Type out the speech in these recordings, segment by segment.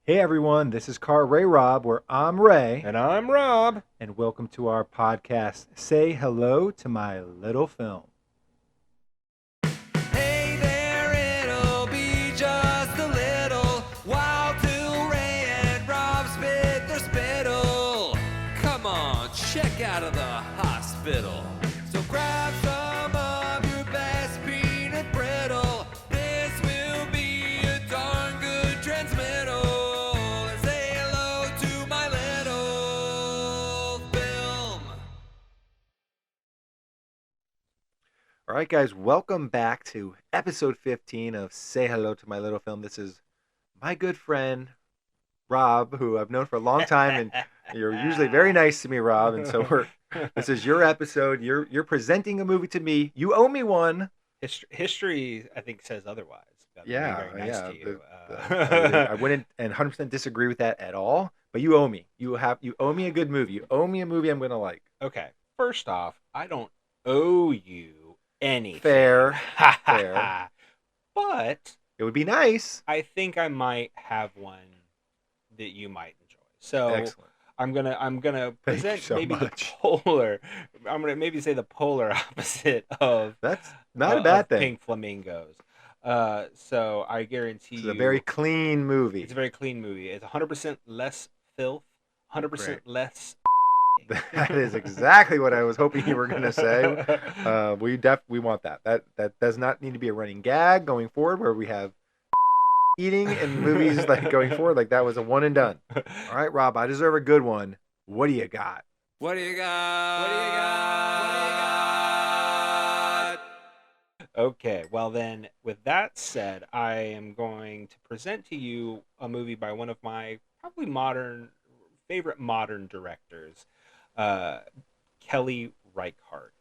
Hey everyone, this is Car Ray Rob, where I'm Ray, And I'm Rob. and welcome to our podcast, Say Hello to My Little Film. Hey there, it'll be just a little while till Ray and Rob spit their spittle. Come on, check out of the hospital. So grab some of your best peanut brittle. This will be a darn good transmittal. And say hello to my little film. All right, guys, welcome back to episode 15 of Say Hello to My Little Film. This is my good friend, Rob, who I've known for a long time, and you're usually very nice to me, Rob, and so this is your episode. You're presenting a movie to me. You owe me one. History, I think, says otherwise. About being Yeah, very nice yeah. to you. I wouldn't and 100% disagree with that at all. But you owe me. You owe me a good movie. You owe me a movie I'm gonna like. Okay, first off, I don't owe you anything. Fair, fair. But It would be nice. I think I might have one that you might enjoy. So Excellent. I'm gonna Thank you present so maybe much. the polar. I'm gonna maybe say the polar opposite of That's not a bad of thing. Pink Flamingos. So I guarantee It's you, a very clean movie. it's a very clean movie. It's 100% less filth, 100% Great. less. That is exactly what I was hoping you were going to say. We want that. That does not need to be a running gag going forward, where we have eating in movies like going forward. Like that was a one and done. All right, Rob, I deserve a good one. What do you got? What do you got? What do you got? What do you got? Okay, well then, with that said, I am going to present to you a movie by one of my probably favorite modern directors, Kelly Reichardt.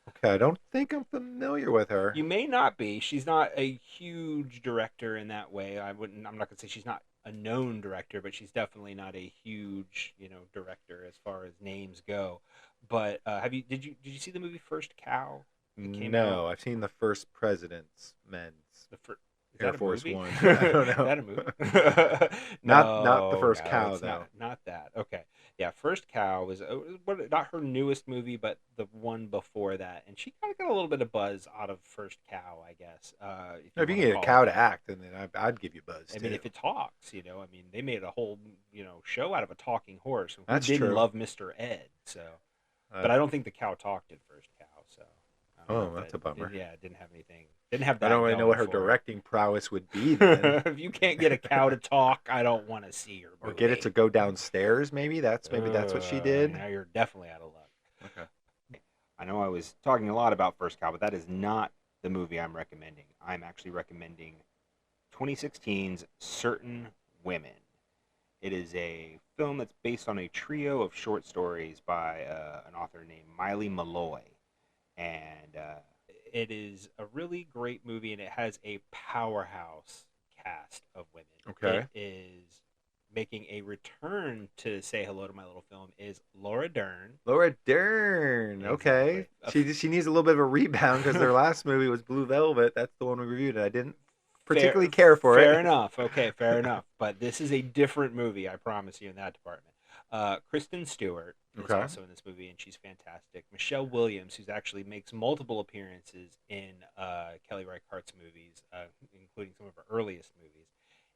Okay, I don't think I'm familiar with her. You may not be. She's not a huge director in that way. I'm not gonna say she's not a known director, but she's definitely not a huge, director as far as names go. But did you see the movie First Cow? It came No, out. I've seen The First President's Men's. Is Air that a Force movie? One. I don't know. Is that a movie? Not The First Cow, it's though. Not that. Okay. Yeah, First Cow was not her newest movie, but the one before that, and she kind of got a little bit of buzz out of First Cow, I guess. If you wanna get a call cow it to that. act, then I'd give you buzz I too. mean, if it talks, they made a whole, show out of a talking horse. Who That's didn't true. love Mr. Ed? So, Uh, but I don't think the cow talked in First Cow. So, I don't Oh, know if that's a bummer. Yeah, it didn't have anything. Didn't have that. I don't really know what her going for it. directing prowess would be then. If you can't get a cow to talk, I don't want to see your Or movie. get it to go downstairs, maybe that's what she did. Now you're definitely out of luck. Okay. I know I was talking a lot about First Cow, but that is not the movie I'm recommending. I'm actually recommending 2016's Certain Women. It is a film that's based on a trio of short stories by an author named Maile Malloy. And it is a really great movie, and it has a powerhouse cast of women. Okay. It is making a return to Say Hello to My Little Film is Laura Dern. Laura Dern. Okay. Exactly. She needs a little bit of a rebound because their last movie was Blue Velvet. That's the one we reviewed, and I didn't particularly care for it. Fair enough. Okay, fair enough. But this is a different movie, I promise you, in that department. Kristen Stewart is Okay. also in this movie, and she's fantastic. Michelle Williams, who actually makes multiple appearances in Kelly Reichardt's movies, including some of her earliest movies.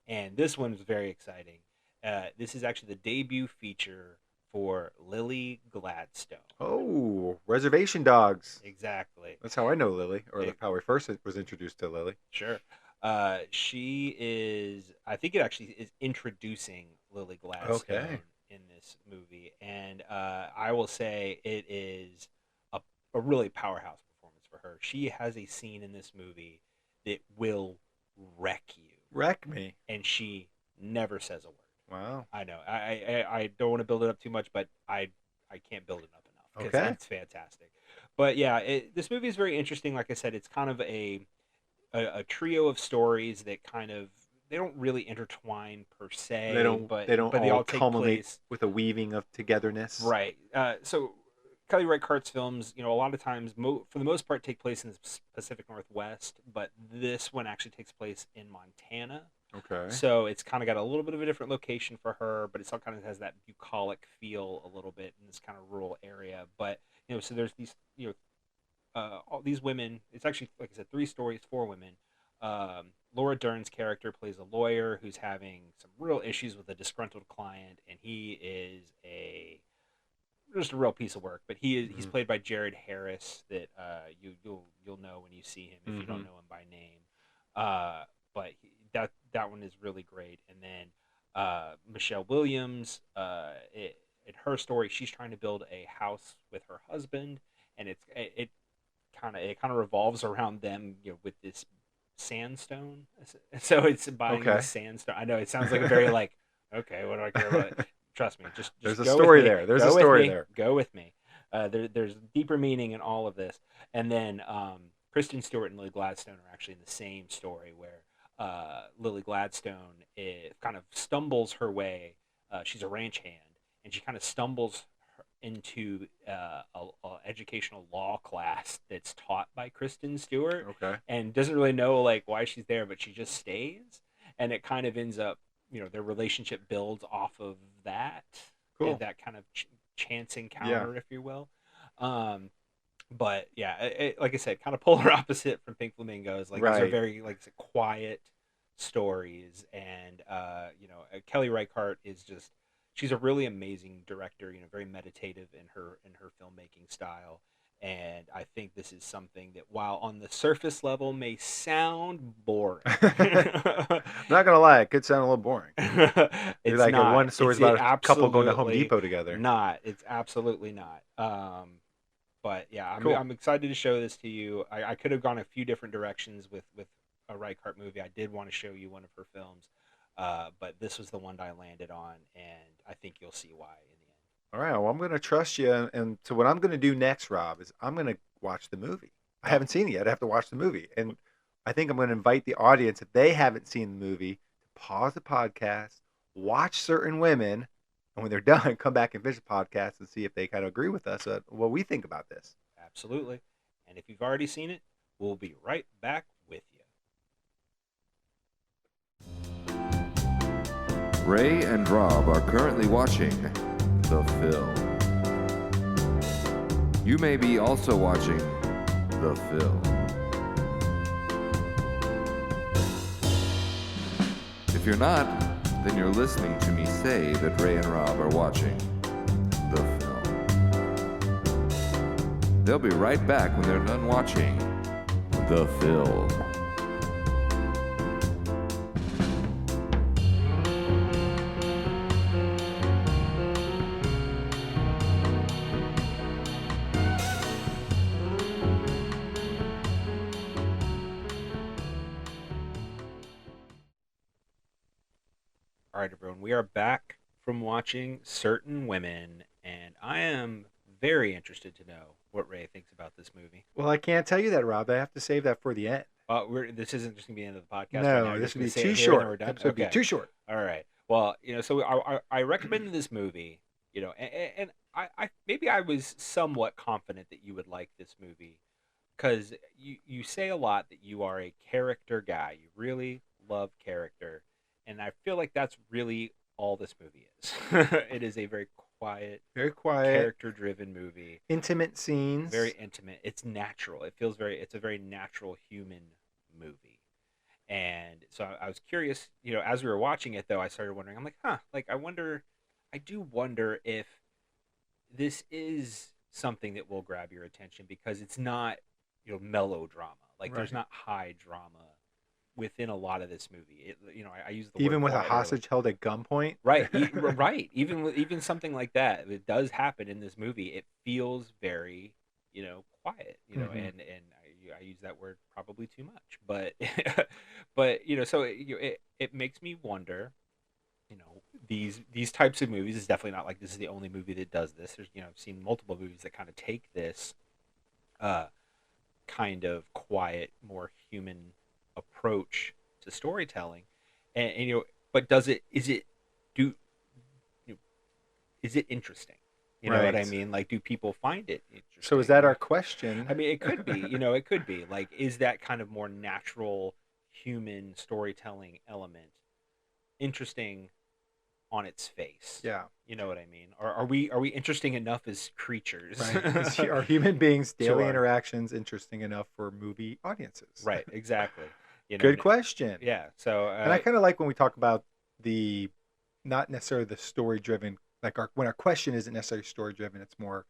And this one is very exciting. This is actually the debut feature for Lily Gladstone. Oh, Reservation Dogs. Exactly. That's how I know Lily, or how we first was introduced to Lily. Sure. She is, I think it actually is introducing Lily Gladstone Okay. in this movie. And I will say it is a really powerhouse performance for her. She has a scene in this movie that will wreck you. Wreck me. And she never says a word. Wow. I know. I don't want to build it up too much, but I can't build it up enough because Okay. it's fantastic. But yeah, this movie is very interesting. Like I said, it's kind of a trio of stories that they don't really intertwine per se. They don't but all they all take culminate place. with a weaving of togetherness. Right. So Kelly Reichardt's films, a lot of times, for the most part, take place in the Pacific Northwest, but this one actually takes place in Montana. Okay. So it's kind of got a little bit of a different location for her, but it still kind of has that bucolic feel a little bit in this kind of rural area. But so there's these all these women. It's actually, like I said, 3 stories, 4 women. Laura Dern's character plays a lawyer who's having some real issues with a disgruntled client, and he is just a real piece of work. But he's played by Jared Harris, that you'll know when you see him if you don't know him by name. But that one is really great. And then Michelle Williams, in her story, she's trying to build a house with her husband, and it kind of revolves around them, with this sandstone. So it's buying this sandstone. I know it sounds like a very like, okay, what do I care about it? Trust me, just there's a go story with me. there. There's Go a with story me. there. Go with me. There's deeper meaning in all of this. And then Kristen Stewart and Lily Gladstone are actually in the same story, where Lily Gladstone kind of stumbles her way. She's a ranch hand, and she kind of stumbles into a educational law class that's taught by Kristen Stewart, and doesn't really know like why she's there, but she just stays, and it kind of ends up, their relationship builds off of that, and that kind of chance encounter, if you will. But yeah, like I said, kind of polar opposite from Pink Flamingos. Like these are very quiet stories, and Kelly Reichardt is just, she's a really amazing director. Very meditative in her filmmaking style, and I think this is something that, while on the surface level may sound boring, not gonna lie, it could sound a little boring. It's like not. one story's about a couple going to Home Depot together. It's absolutely not. But yeah, Cool. I'm excited to show this to you. I could have gone a few different directions with a Reichardt movie. I did want to show you one of her films, but this was the one that I landed on, and I think you'll see why in the end. All right, well, I'm going to trust you, and so what I'm going to do next, Rob, is I'm going to watch the movie. I haven't seen it yet. I have to watch the movie, and I think I'm going to invite the audience, if they haven't seen the movie, to pause the podcast, watch Certain Women, and when they're done, come back and finish the podcast and see if they kind of agree with us what we think about this. Absolutely. And if you've already seen it, we'll be right back with you. Ray and Rob are currently watching The Film. You may be also watching The Film. If you're not, then you're listening to me say that Ray and Rob are watching The Film. They'll be right back when they're done watching The Film. All right, everyone, we are back from watching Certain Women, and I am very interested to know what Ray thinks about this movie. Well, I can't tell you that, Rob. I have to save that for the end. This isn't just going to be the end of the podcast. No, right now. this would be say too it here short. and then we're done? Episode would be too short. All right. Well, so I recommended this movie, and I maybe I was somewhat confident that you would like this movie, because you say a lot that you are a character guy. You really love character. And I feel like that's really all this movie is. It is a very quiet, character-driven movie. Intimate scenes. Very intimate. It's natural. It's a very natural human movie. And so I was curious, as we were watching it, though, I started wondering, I'm like, I do wonder if this is something that will grab your attention, because it's not, melodrama. Like, there's not high drama within a lot of this movie. I use the even word with a hostage held at gunpoint. Right, right. Even something like that, it does happen in this movie. It feels very, quiet. And I use that word probably too much, but so it makes me wonder. These types of movies is definitely not like this is the only movie that does this. There's I've seen multiple movies that kind of take this kind of quiet, more human approach to storytelling, and but is it interesting? You know what I mean? Like, do people find it interesting? So is that our question? I mean, it could be. It could be like, is that kind of more natural human storytelling element interesting on its face. Yeah. You know what I mean? Are we interesting enough as creatures? Right. Are human beings' daily Sure. interactions interesting enough for movie audiences? Right, exactly. Good question. Yeah. So And I kind of like when we talk about the, not necessarily the story driven, like when our question isn't necessarily story driven, it's more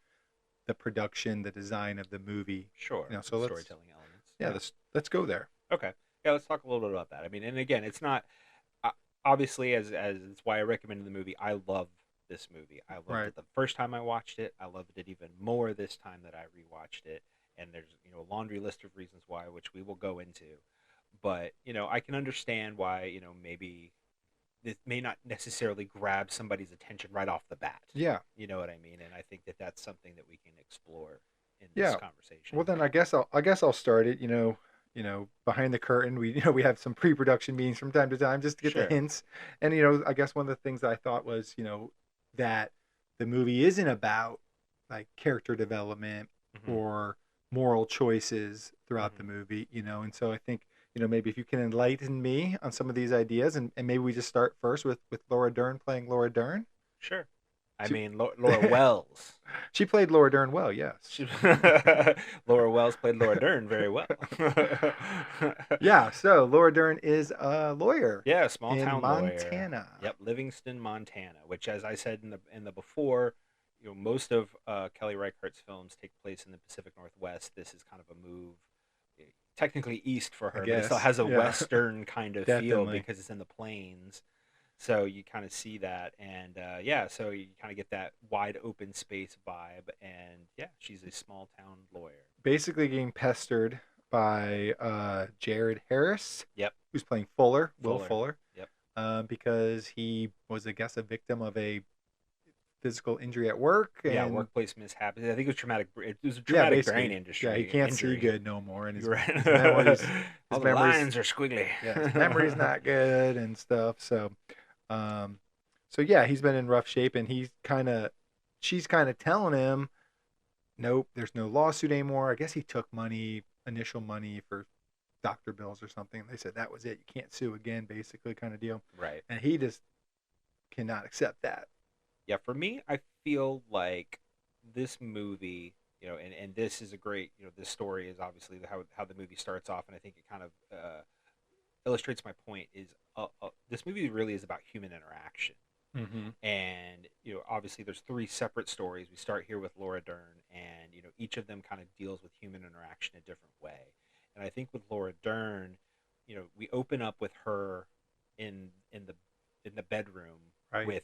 the production, the design of the movie. sure. So let's, storytelling elements. yeah, let's go there. Okay. Yeah, let's talk a little bit about that. I mean, and again, it's not obviously as it's why I recommended the movie. I love this movie. I loved it the first time I watched it. I loved it even more this time that I rewatched it. And there's a laundry list of reasons why, which we will go into. But I can understand why maybe this may not necessarily grab somebody's attention right off the bat. Yeah. You know what I mean? And I think that that's something that we can explore in this conversation. Well, then I guess I'll start it. Behind the curtain, we have some pre-production meetings from time to time just to get the hints. And I guess one of the things that I thought was that the movie isn't about like character development or moral choices throughout the movie. And so I think maybe if you can enlighten me on some of these ideas, and maybe we just start first with Laura Dern playing Laura Dern. Sure. I mean, Laura Wells. She played Laura Dern well, yes. Laura Wells played Laura Dern very well. Yeah, so Laura Dern is a lawyer. Yeah, small town Montana. Lawyer. Yep, Livingston, Montana. Which, as I said in the before, most of Kelly Reichardt's films take place in the Pacific Northwest. This is kind of a move, technically east for her, but it still has a western kind of feel because it's in the plains. So you kind of see that, and so you kind of get that wide open space vibe, and she's a small town lawyer. Basically getting pestered by Jared Harris. Yep. Who's playing Fuller, Will Fuller. Yep. Because he was, I guess, a victim of a physical injury at work. And workplace mishap. I think it was traumatic. It was a traumatic brain injury. Yeah, he can't see good no more, and his memories, all the lines are squiggly. Yeah, his memory's not good and stuff. So, he's been in rough shape, and she's kind of telling him, nope, there's no lawsuit anymore. I guess he took initial money for doctor bills or something. They said that was it. You can't sue again, basically, kind of deal. Right. And he just cannot accept that. Yeah, for me, I feel like this movie, and this is a great, this story is obviously how the movie starts off, and I think it kind of illustrates my point. Is this movie really is about human interaction, and obviously there's 3 separate stories. We start here with Laura Dern, and each of them kind of deals with human interaction a different way. And I think with Laura Dern, we open up with her in the bedroom with.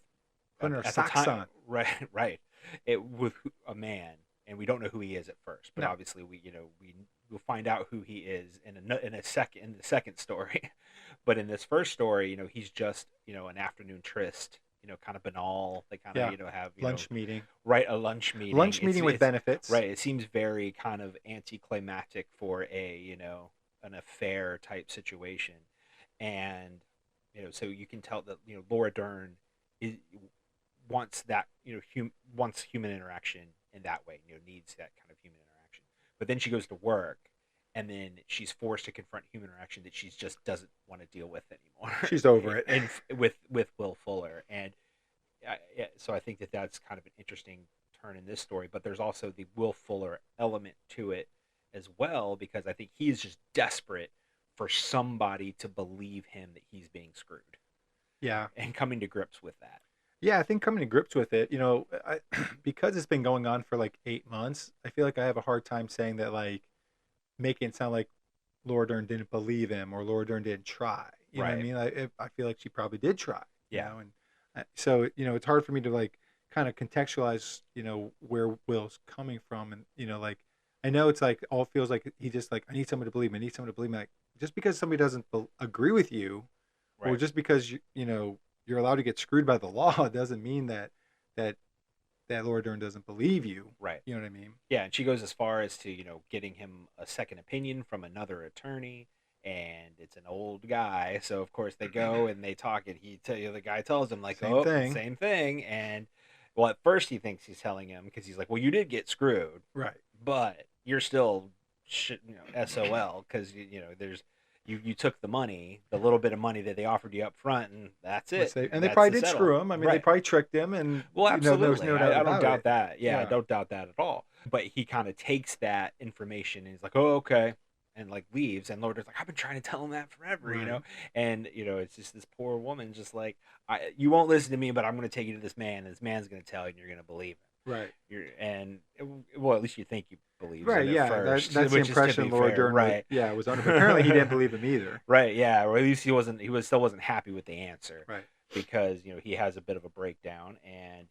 Putting her socks on. Right. With a man, and we don't know who he is at first, but obviously we'll find out who he is in the second story. But in this first story, he's just an afternoon tryst, kind of banal. They kind of have lunch meeting. Right, a lunch meeting. Lunch meeting with benefits. Right. It seems very kind of anticlimactic for a an affair type situation, and so you can tell that Laura Dern wants that wants human interaction in that way, needs that kind of human interaction. But then she goes to work, and then she's forced to confront human interaction that she just doesn't want to deal with anymore. She's over it. And with Will Fuller, and so I think that that's kind of an interesting turn in this story. But there's also the Will Fuller element to it as well, because I think he's just desperate for somebody to believe him that he's being screwed. Yeah, and coming to grips with that. Yeah, I think coming to grips with it, because it's been going on for like 8 months, I feel like I have a hard time saying that, like, making it sound like Laura Dern didn't believe him or Laura Dern didn't try. You know what I mean? I feel like she probably did try. Yeah. And so, it's hard for me to, like, kind of contextualize, where Will's coming from. And, like, I know it's like, all feels like he just, like, I need someone to believe me. I need someone to believe me. Like, just because somebody doesn't agree with you, or just because, you're allowed to get screwed by the law doesn't mean that Laura Dern doesn't believe you. Right. You know what I mean? Yeah, and she goes as far as to, getting him a second opinion from another attorney, and it's an old guy, so of course they go and they talk, and the guy tells him, like, same thing, and well, at first he thinks he's telling him, because he's like, well, you did get screwed. Right. But you're still SOL, because, you took the money, the little bit of money that they offered you up front, and that's it. And they That's probably the did settle. screw him. I mean, they Right. probably tricked him, and Well, you know, there was absolutely. no doubt I don't about doubt it. that. Yeah, I Yeah. don't doubt that at all. But he kind of takes that information and he's like, "Oh, okay," and like leaves. And Laura Dern's like, "I've been trying to tell him that forever, you know." Right. And it's just this poor woman, just like, "You won't listen to me, but I'm going to take you to this man, and this man's going to tell you, and you're going to believe him." Right. Well, at least you think you believe Right. him Yeah. at first, That's the which is, to impression be Laura fair, Dern. right? Was under. But apparently, he didn't believe him either. Right. Yeah. Or at least he still wasn't happy with the answer. Right. Because he has a bit of a breakdown, and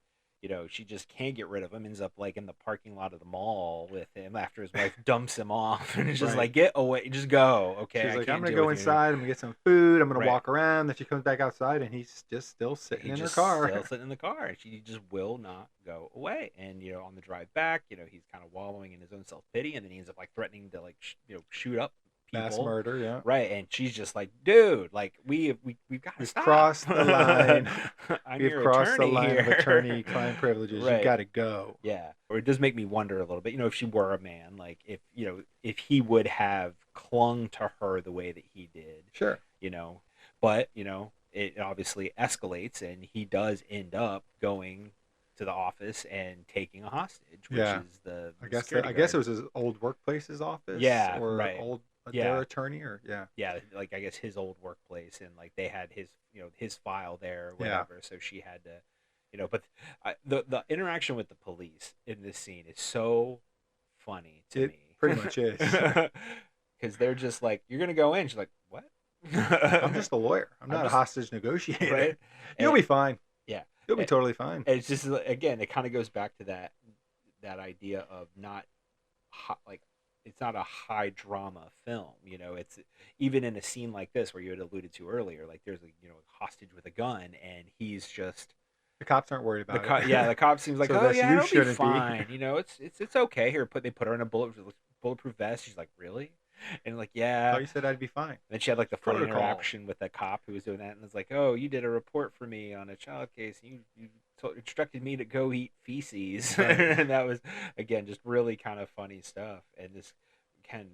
she just can't get rid of him. Ends up like in the parking lot of the mall with him after his wife dumps him off, and it's just Right. like, get away, just go. Okay, She's I like, can't I'm gonna deal go with you inside. I'm gonna get some food. I'm gonna Right. walk around. Then she comes back outside, and he's just still sitting in her car. Still sitting in the car, and she just will not go away. And on the drive back, he's kind of wallowing in his own self pity, and then he ends up like threatening to like shoot up people. Mass murder. Yeah. Right, and she's just like, dude, like we've got to stop. Crossed the line. We've crossed the line of here. attorney-client privileges. Right. You got to go. Yeah, or it does make me wonder a little bit. If she were a man, like if he would have clung to her the way that he did. Sure. But it obviously escalates, and he does end up going to the office and taking a hostage, which is the I guess security it guard. was his old workplace's office. Yeah, Or right. their attorney, or yeah, like I guess his old workplace, and like they had his his file there, or whatever. So she had to, but the interaction with the police in this scene is so funny to me. Pretty much is. Because they're just like, "You're gonna go in." She's like, "What?" I'm just a lawyer. I'm not just- a hostage negotiator. Right? You'll be fine. Yeah. You'll be totally fine. It's just, again, it kind of goes back to that idea of not like, it's not a high drama film. It's even in a scene like this where you had alluded to earlier, like there's a hostage with a gun, and he's just The cops aren't worried about it. Yeah, the cop seems like, So oh that's- yeah, you it'll be shouldn't be. fine. It's okay. Here, they put her in a bulletproof vest. She's like, really? And like, yeah. Oh, you said I'd be fine. Then she had like the funny Protocol. interaction with the cop who was doing that, and it's like, oh, you did a report for me on a child case. You instructed me to go eat feces, and that was, again, just really kind of funny stuff. And this kind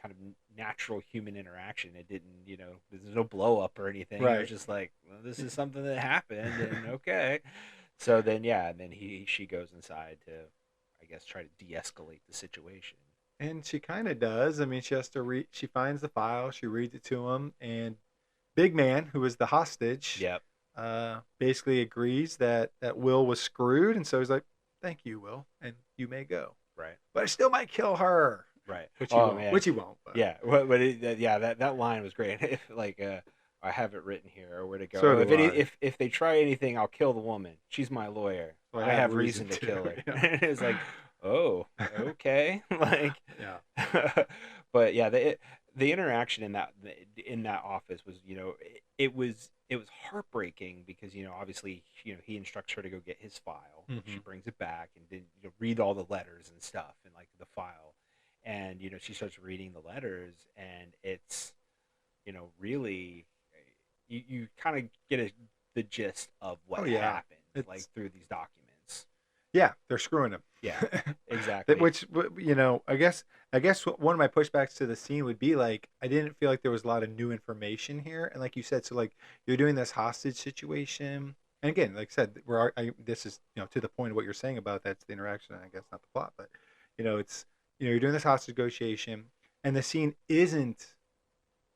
of natural human interaction. It didn't, there's no blow up or anything. Right. It was just like, well, this is something that happened, and okay. So then, yeah, and then she goes inside to, I guess, try to de-escalate the situation. And she kind of does. I mean, she has to she finds the file, she reads it to him, and Big Man, who is the hostage, Yep. Basically agrees that Will was screwed, and so he's like, "Thank you, Will, and you may go. Right. But I still might kill her." Right. Which he won't. Which he won't. But. Yeah. That line was great. If I have it written here, or where to go. So do If they try anything, I'll kill the woman. She's my lawyer. So I have reason to kill her. Yeah. It's like, oh, okay. Like, Yeah. But yeah, the interaction in that office was, it was heartbreaking because, obviously, he instructs her to go get his file. Mhm. She brings it back and then read all the letters and stuff and like the file, and she starts reading the letters, and it's really you kind of get the gist of what happened like through these documents. Yeah, they're screwing him. Yeah, exactly. Which, I guess one of my pushbacks to the scene would be like, I didn't feel like there was a lot of new information here, and like you said, so like you're doing this hostage situation, and again, like I said, this is to the point of what you're saying about that's the interaction, I guess not the plot, but it's you're doing this hostage negotiation, and the scene isn't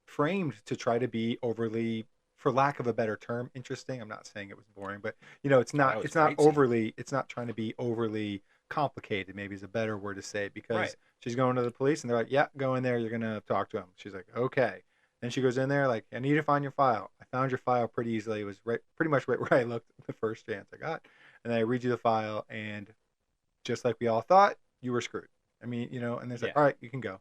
framed to try to be overly, for lack of a better term, interesting. I'm not saying it was boring, but it's not. It's not overly. It's not trying to be overly complicated. Maybe is a better word to say, because she's going to the police and they're like, "Yeah, go in there. You're gonna talk to him." She's like, "Okay." Then she goes in there like, "I need to find your file." I found your file pretty easily. It was pretty much right where I looked the first chance I got, and then I read you the file, and just like we all thought, you were screwed. I mean, and it's like, "All right, you can go."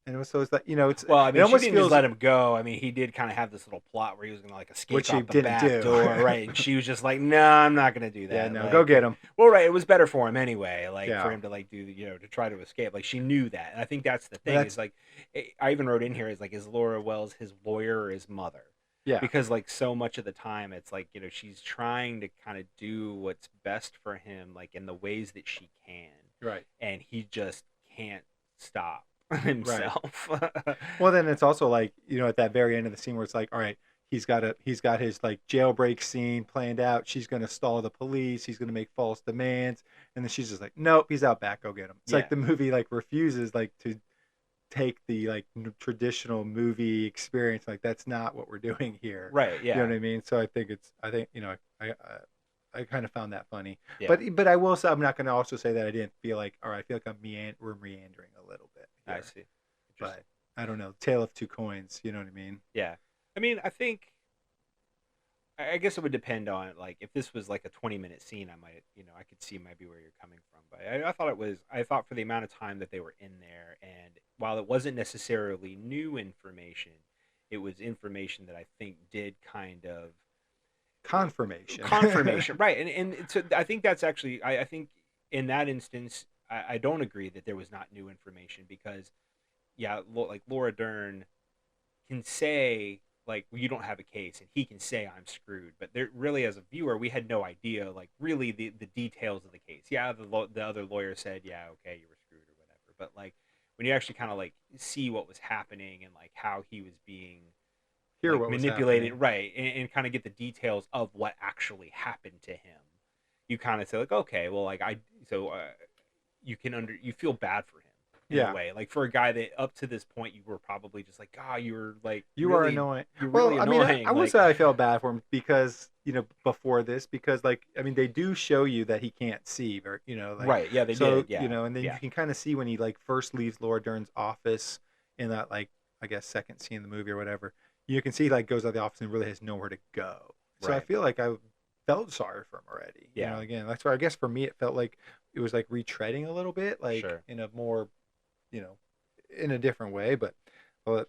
And it's like, it's, well, I mean, it almost she didn't just let him go. I mean, he did kind of have this little plot where he was going to like escape out the back door, right? And she was just like, "No, I'm not going to do that." Yeah, no, like, go get him. Well, right, it was better for him anyway, like for him to like do, to try to escape. Like she knew that, and I think that's the thing. Is like, I even wrote in here is like, is Laura Wells his lawyer or his mother? Yeah. Because like so much of the time, it's like she's trying to kind of do what's best for him, like in the ways that she can, right? And he just can't stop. himself. Well, then it's also like, at that very end of the scene where it's like, all right, he's got his like jailbreak scene planned out. She's gonna stall the police. He's gonna make false demands, and then she's just like, nope, he's out back. Go get him. It's like the movie like refuses like to take the like traditional movie experience. Like that's not what we're doing here. Right. Yeah. You know what I mean? So I think I kind of found that funny. Yeah. But I will say I'm not going to also say that I didn't feel like, all right, I feel like we're meandering a little bit here. I see. But I don't know, tale of two coins. You know what I mean? Yeah. I mean, I guess it would depend on like if this was like a 20-minute scene, I might, I could see maybe where you're coming from. But I thought for the amount of time that they were in there, and while it wasn't necessarily new information, it was information that I think did kind of confirmation, right? And so I think that's actually I think in that instance I don't agree that there was not new information, because like Laura Dern can say like, well, you don't have a case, and he can say I'm screwed, but there really, as a viewer, we had no idea like really the details of the case. The other lawyer said, yeah, okay, you were screwed or whatever, but like when you actually kind of like see what was happening and like how he was being like, manipulated, right, and kind of get the details of what actually happened to him, you kind of say like, okay, well, like you feel bad for him in a way, like for a guy that up to this point you were probably just like, you were like, you really, are annoying. You're really annoying. I mean, I would say I felt bad for him because before this, because like I mean they do show you that he can't see, or like, right, yeah, they did, yeah, and then you can kind of see when he like first leaves Laura Dern's office in that like I guess second scene in the movie or whatever. You can see he like goes out of the office and really has nowhere to go. So I feel like I felt sorry for him already. Yeah. Again, that's why I guess for me it felt like it was like retreading a little bit, like in a more, in a different way. But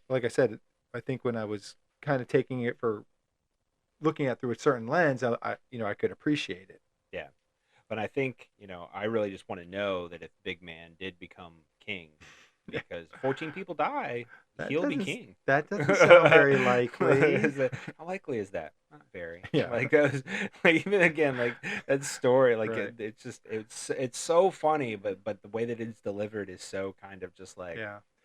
like I said, I think when I was kind of taking it for looking at through a certain lens, I could appreciate it. Yeah. But I think, I really just want to know that if Big Man did become king, because 14 people die, he'll be king. That doesn't sound very likely. How likely is that? Not very. Yeah. Like even again, like that story, like it's just it's so funny, but the way that it's delivered is so kind of just like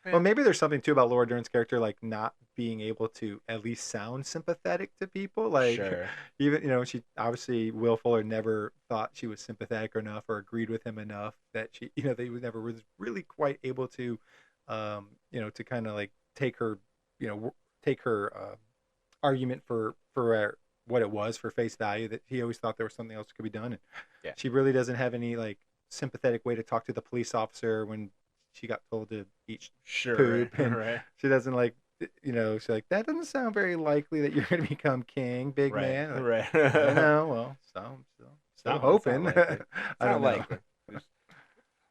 Well, maybe there's something too about Laura Dern's character, like not being able to at least sound sympathetic to people. Like, even she obviously Will Fuller never thought she was sympathetic enough or agreed with him enough that she, they never was really quite able to, to kind of like take her argument for what it was for face value. That he always thought there was something else that could be done, and she really doesn't have any like sympathetic way to talk to the police officer when she got told to eat poop, and she doesn't like, she's like, that doesn't sound very likely that you're going to become king, big man. Like, I don't know. Well, still hoping. I don't know.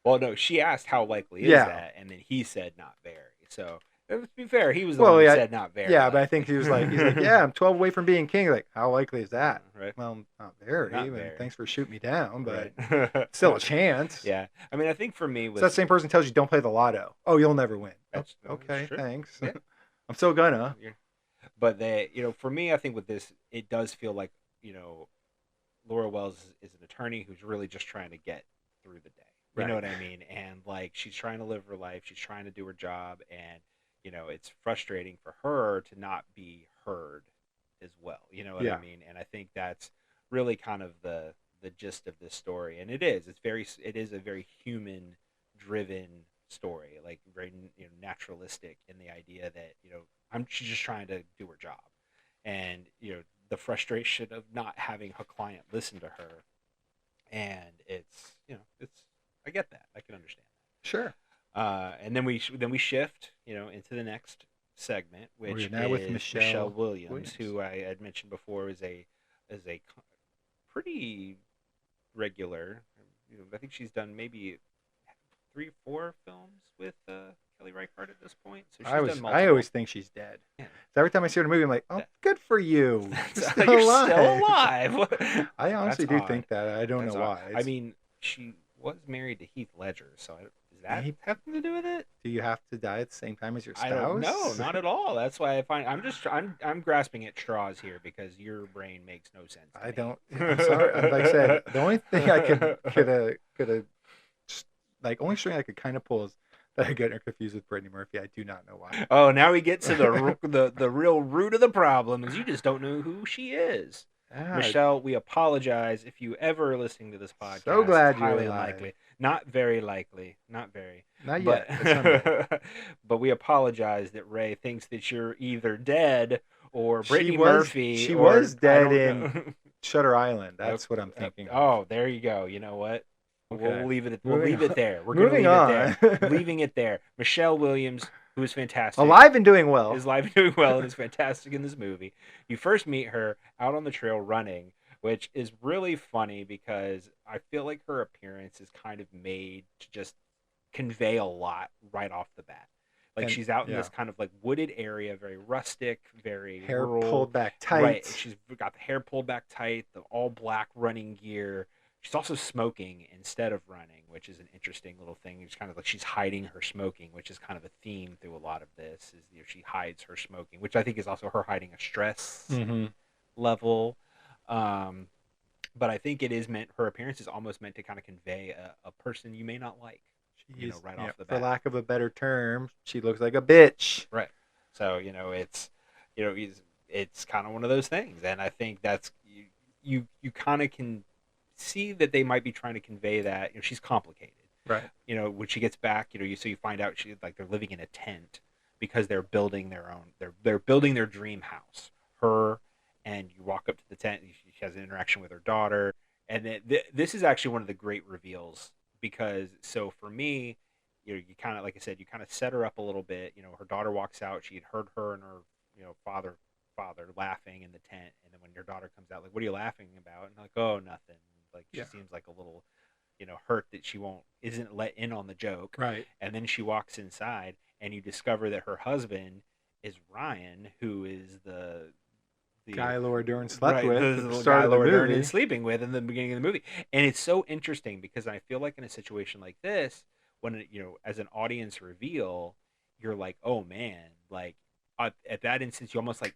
Well, no, she asked how likely is that, and then he said not very. So to be fair, he was the one who said not very. Yeah, but I think he's like, yeah, I'm 12 away from being king. Like, how likely is that? Right. Well, not very. Not very. Thanks for shooting me down, but still a chance. Yeah, I mean, I think for me, so that same person tells you don't play the lotto. Oh, you'll never win. Okay, true. Thanks. Yeah. I'm still gonna. But for me, I think with this, it does feel like Laura Wells is an attorney who's really just trying to get through the day. You know what I mean? And like she's trying to live her life, she's trying to do her job, and it's frustrating for her to not be heard as well. You know what I mean? And I think that's really kind of the gist of this story. And it is a very human driven story, like very naturalistic in the idea that she's just trying to do her job, and the frustration of not having her client listen to her, and it's I get that, I can understand that. Sure. And then we shift into the next segment, which is with Michelle Williams, who I had mentioned before is a pretty regular. I think she's done maybe 3 or 4 films with Kelly Reichardt at this point. So she's done multiple. I always think she's dead. Yeah. So every time I see her in a movie, I'm like, oh, good for you. You're still alive. I honestly do think that. I don't know why. I mean, she was married to Heath Ledger, so does that have something to do with it? Do you have to die at the same time as your spouse? I don't know, not at all. That's why I find I'm grasping at straws here because your brain makes no sense. I don't. I'm sorry. Like I said, the only thing I could have like only string I could kind of pull is I get her confused with Brittany Murphy. I do not know why. Oh, now we get to the real root of the problem is you just don't know who she is. Ah, Michelle, we apologize if you ever are listening to this podcast. So glad it's you're highly alive. unlikely. Not very likely. Not very. Not But, yet. But someday. but we apologize that Ray thinks that you're either dead or Brittany She was- Murphy. she or, was I dead don't in- know. Shutter Island. That's what I'm thinking. of. Oh, there you go. You know what? Okay. We'll leave it. Moving We'll leave on. it there. We're going to Moving leave on. it there. Leaving it there. Michelle Williams, who is fantastic. Alive and doing well. Is live and doing well and is fantastic in this movie. You first meet her out on the trail running, which is really funny because I feel like her appearance is kind of made to just convey a lot right off the bat. Like And- she's out in yeah. this kind of like wooded area, very rustic, very Hair rural. pulled back tight. Right. She's got the hair pulled back tight, the all black running gear. She's also smoking instead of running, which is an interesting little thing. It's kind of like she's hiding her smoking, which is kind of a theme through a lot of this. Is she hides her smoking, which I think is also her hiding a stress Mm-hmm. level. But I think it is meant. Her appearance is almost meant to kind of convey a person you may not like. Right off the bat. For lack of a better term, she looks like a bitch. Right. So it's kind of one of those things, and I think that's you kind of can see that they might be trying to convey that she's complicated. Right. When she gets back, so you find out they're living in a tent because they're building their own. They're building their dream house. Her and you walk up to the tent. She has an interaction with her daughter, and then this is actually one of the great reveals. Because for me, you kind of, like I said, you kind of set her up a little bit. Her daughter walks out. She had heard her and her father laughing in the tent, and then when your daughter comes out, like, what are you laughing about? And like, oh, nothing. Like she seems like a little, hurt that she isn't let in on the joke. Right. And then she walks inside, and you discover that her husband is Ryan, who is the guy Laura Dern slept with the at the guy start of the Laura Dern movie. is sleeping with in the beginning of the movie. And it's so interesting because I feel like in a situation like this, when as an audience reveal, you're like, oh man, like at that instance, you almost like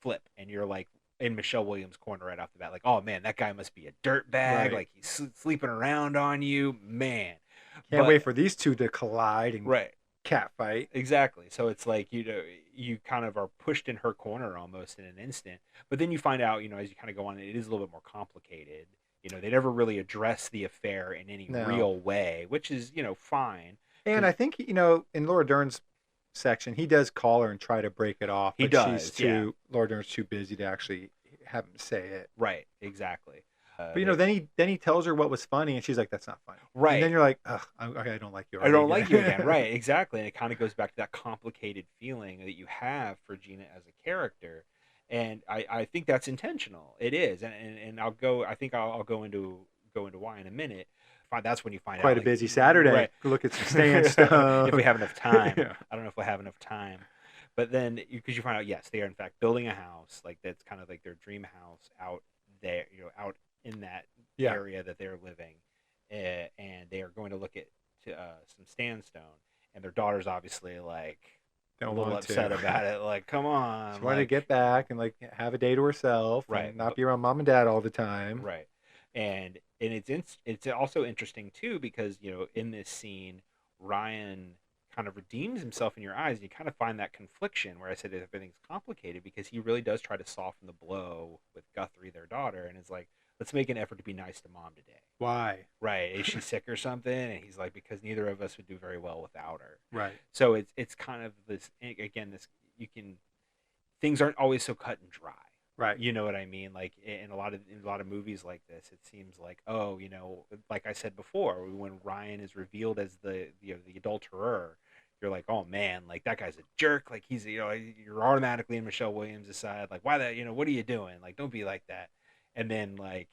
flip and you're like in Michelle Williams' corner right off the bat, like, oh man, that guy must be a dirtbag, Right. like he's sleeping around on you, man. Can't wait for these two to collide and Right. catfight. Exactly. So it's like, you kind of are pushed in her corner almost in an instant. But then you find out, as you kind of go on, it is a little bit more complicated. They never really address the affair in any No. real way, which is, fine. And I think, in Laura Dern's section, he does call her and try to break it off. He but does, Laura Dern's too busy to actually have him say it. Right. Exactly. But then he tells her what was funny, and she's like, "That's not funny." Right. And then you're like, "Ugh, okay, I don't like you. I don't like you again. Right. Exactly. And it kind of goes back to that complicated feeling that you have for Gina as a character. And I think that's intentional. It is. And I'll go, I think I'll go into why in a minute. That's when you find out. Quite a busy Saturday. Right. Look at some sandstone. If we have enough time. Yeah. I don't know if we'll have enough time. But then, because you find out, yes, they are in fact building a house. Like that's kind of like their dream house out there, out in that area that they're living. And they are going to look at some sandstone. And their daughter's obviously like Don't a little want upset to. about it. Like, come on. She wanted to get back and like have a day to herself, Right. And not be around mom and dad all the time. Right. And it's also interesting too because in this scene Ryan kind of redeems himself in your eyes, and you kind of find that confliction where I said everything's complicated because he really does try to soften the blow with Guthrie, their daughter, and is like, let's make an effort to be nice to mom today. Why? Right. Is she sick or something? And he's like, because neither of us would do very well without her. Right. So it's kind of this, again, things aren't always so cut and dry. Right. You know what I mean? Like in a lot of movies like this, it seems like, oh, like I said before, when Ryan is revealed as the adulterer, you're like, oh man, like that guy's a jerk. Like he's, you're automatically in Michelle Williams' side. Like, why that, what are you doing? Like, don't be like that. And then like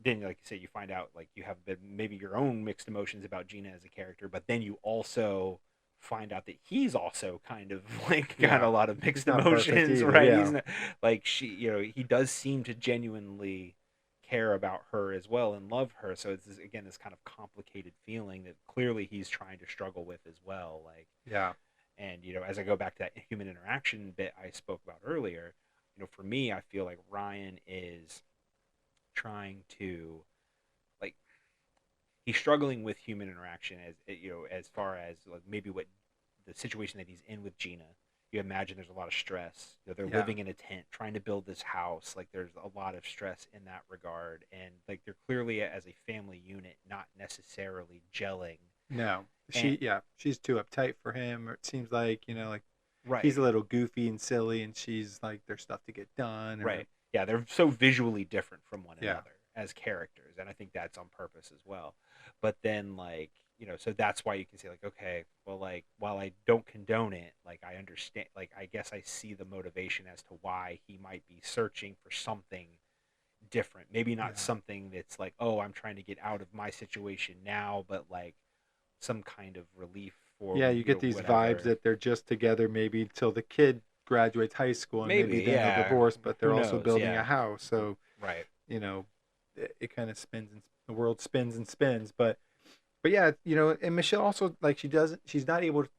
you say, you find out like you have maybe your own mixed emotions about Gina as a character, but then you also find out that he's also kind of like got a lot of mixed emotions, either, right? yeah. He's not, like he does seem to genuinely care about her as well and love her. So it's this kind of complicated feeling that clearly he's trying to struggle with as well. Like, yeah. And as I go back to that human interaction bit I spoke about earlier, for me, I feel like Ryan is trying to, like, he's struggling with human interaction as far as like maybe what the situation that he's in with Gina. You imagine there's a lot of stress. They're living in a tent, trying to build this house. Like there's a lot of stress in that regard, and like they're clearly as a family unit not necessarily gelling. No, she's too uptight for him. Or it seems like like Right. he's a little goofy and silly, and she's like there's stuff to get done. Right. Yeah, they're so visually different from one Yeah. another as characters, and I think that's on purpose as well. But then like so that's why you can say like, okay, well, like while I don't condone it, like I understand, like I guess I see the motivation as to why he might be searching for something different. Maybe not something that's like, oh, I'm trying to get out of my situation now, but like some kind of relief for You get these vibes that they're just together maybe till the kid graduates high school, and maybe then they'll divorce, but they're also building a house. So right, it kind of spins, and the world spins and spins. But yeah, and Michelle also, like, she's not able to,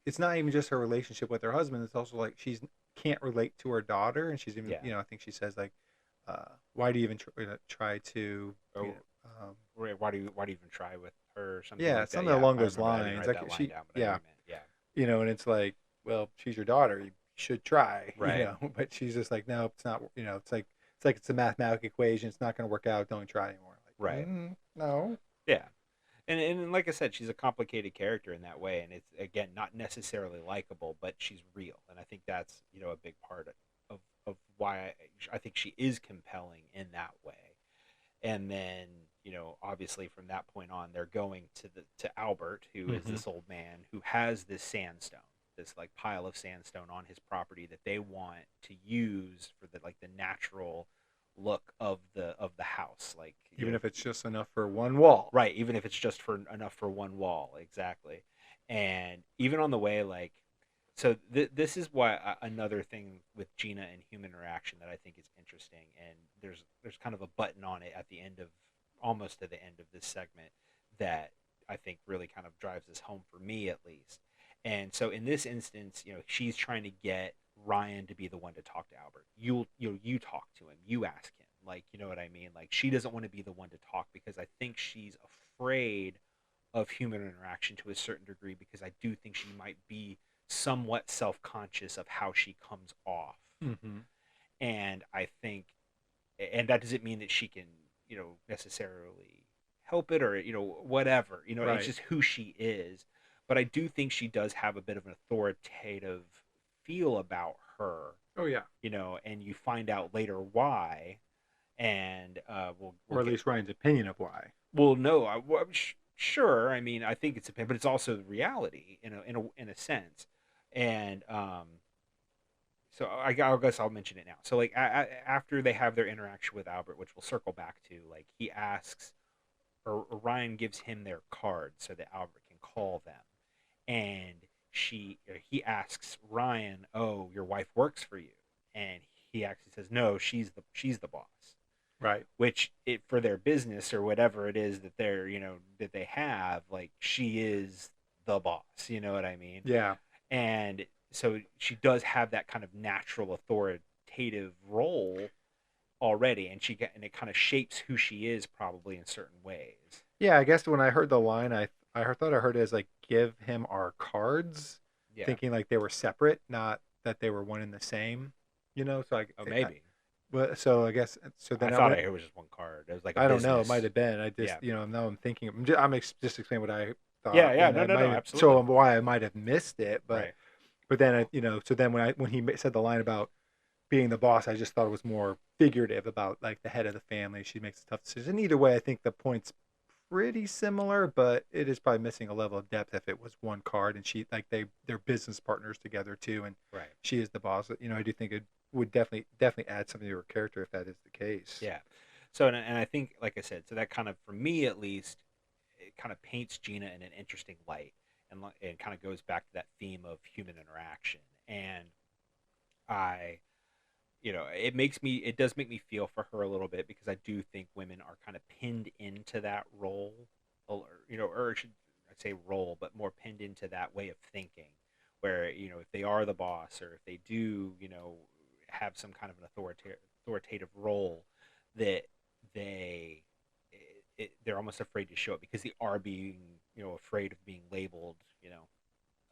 it's not even just her relationship with her husband, it's also like she's can't relate to her daughter, and she's even I think she says like, why do you even try to why do you even try with her or something like something that? Along those lines, like and it's like, well, she's your daughter, you should try, right? But she's just like, no, it's not, it's a mathematical equation, it's not going to work out, don't try anymore, like, right? No. Yeah. And like I said, she's a complicated character in that way, and it's again not necessarily likable, but she's real, and I think that's a big part of why I think she is compelling in that way. And then obviously from that point on, they're going to Albert, who is this old man who has this sandstone, this like pile of sandstone on his property that they want to use for the natural look of the house, like even if it's just enough for one wall, right? Even if it's just enough for one wall, exactly. And even on the way, like, so this is why another thing with Gina and human interaction that I think is interesting, and there's kind of a button on it at the end of almost to the end of this segment that I think really kind of drives this home for me at least. And so in this instance, she's trying to get Ryan to be the one to talk to Albert. You talk to him, you ask him, like, you know what I mean? Like, she doesn't want to be the one to talk because I think she's afraid of human interaction to a certain degree, because I do think she might be somewhat self-conscious of how she comes off. And I think, and that doesn't mean that she can, necessarily help it or, whatever, right. It's just who she is. But I do think she does have a bit of an authoritative feel about her. Oh yeah. And you find out later why, and or at least Ryan's opinion of why. Well, no, sure. I mean, I think it's opinion, but it's also the reality in a sense. And so I guess I'll mention it now. So like after they have their interaction with Albert, which we'll circle back to, like he asks, or Ryan gives him their card so that Albert can call them, and he asks Ryan, "Oh, your wife works for you?" And he actually says, "No, she's the boss." Right. Which for their business or whatever it is that they're that they have, like she is the boss. You know what I mean? Yeah. And so she does have that kind of natural authoritative role already, and it kind of shapes who she is probably in certain ways. Yeah, I guess when I heard the line, I thought I heard it as like, give him our cards, thinking like they were separate, not that they were one and the same. So maybe. So I guess then I thought it was just one card. It was like I don't know. It might have been. I just now I'm thinking. I'm just explaining what I thought. Yeah. No, absolutely. So why I might have missed it, but right. But then so then when he said the line about being the boss, I just thought it was more figurative about like the head of the family. She makes a tough decision. Either way, I think the point's pretty similar, but it is probably missing a level of depth if it was one card and she like they're business partners together too, and right. She is the boss. I do think it would definitely add something to her character if that is the case. Yeah. So and I think, like I said, so that kind of, for me at least, it kind of paints Gina in an interesting light, and kind of goes back to that theme of human interaction. And it does make me feel for her a little bit, because I do think women are kind of pinned into that role, or I'd say role, but more pinned into that way of thinking, where if they are the boss, or if they do have some kind of an authoritative role, that they're almost afraid to show it because they are being, afraid of being labeled,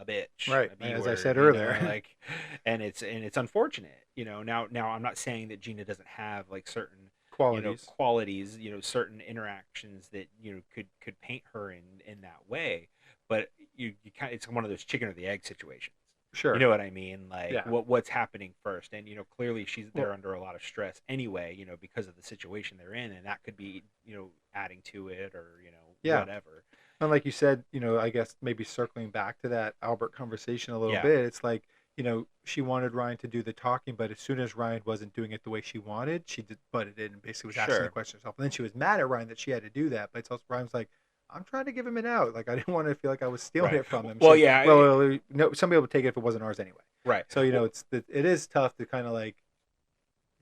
a bitch, Right, a B as I word, said earlier. like, and it's unfortunate, Now I'm not saying that Gina doesn't have like certain qualities, certain interactions that could paint her in that way, but you kind of, it's one of those chicken or the egg situations. Sure. You know what I mean? Like, Yeah. what's happening first? And clearly they're under a lot of stress anyway, because of the situation they're in, and that could be adding to it, or whatever. And like you said, I guess maybe circling back to that Albert conversation a little bit, it's like, she wanted Ryan to do the talking, but as soon as Ryan wasn't doing it the way she wanted, she butted in and basically was asking the question herself. And then she was mad at Ryan that she had to do that, but it's also Ryan's like, I'm trying to give him an out. Like, I didn't want to feel like I was stealing it from him. Well, no, somebody would take it if it wasn't ours anyway. Right. So, it is tough to kind of like,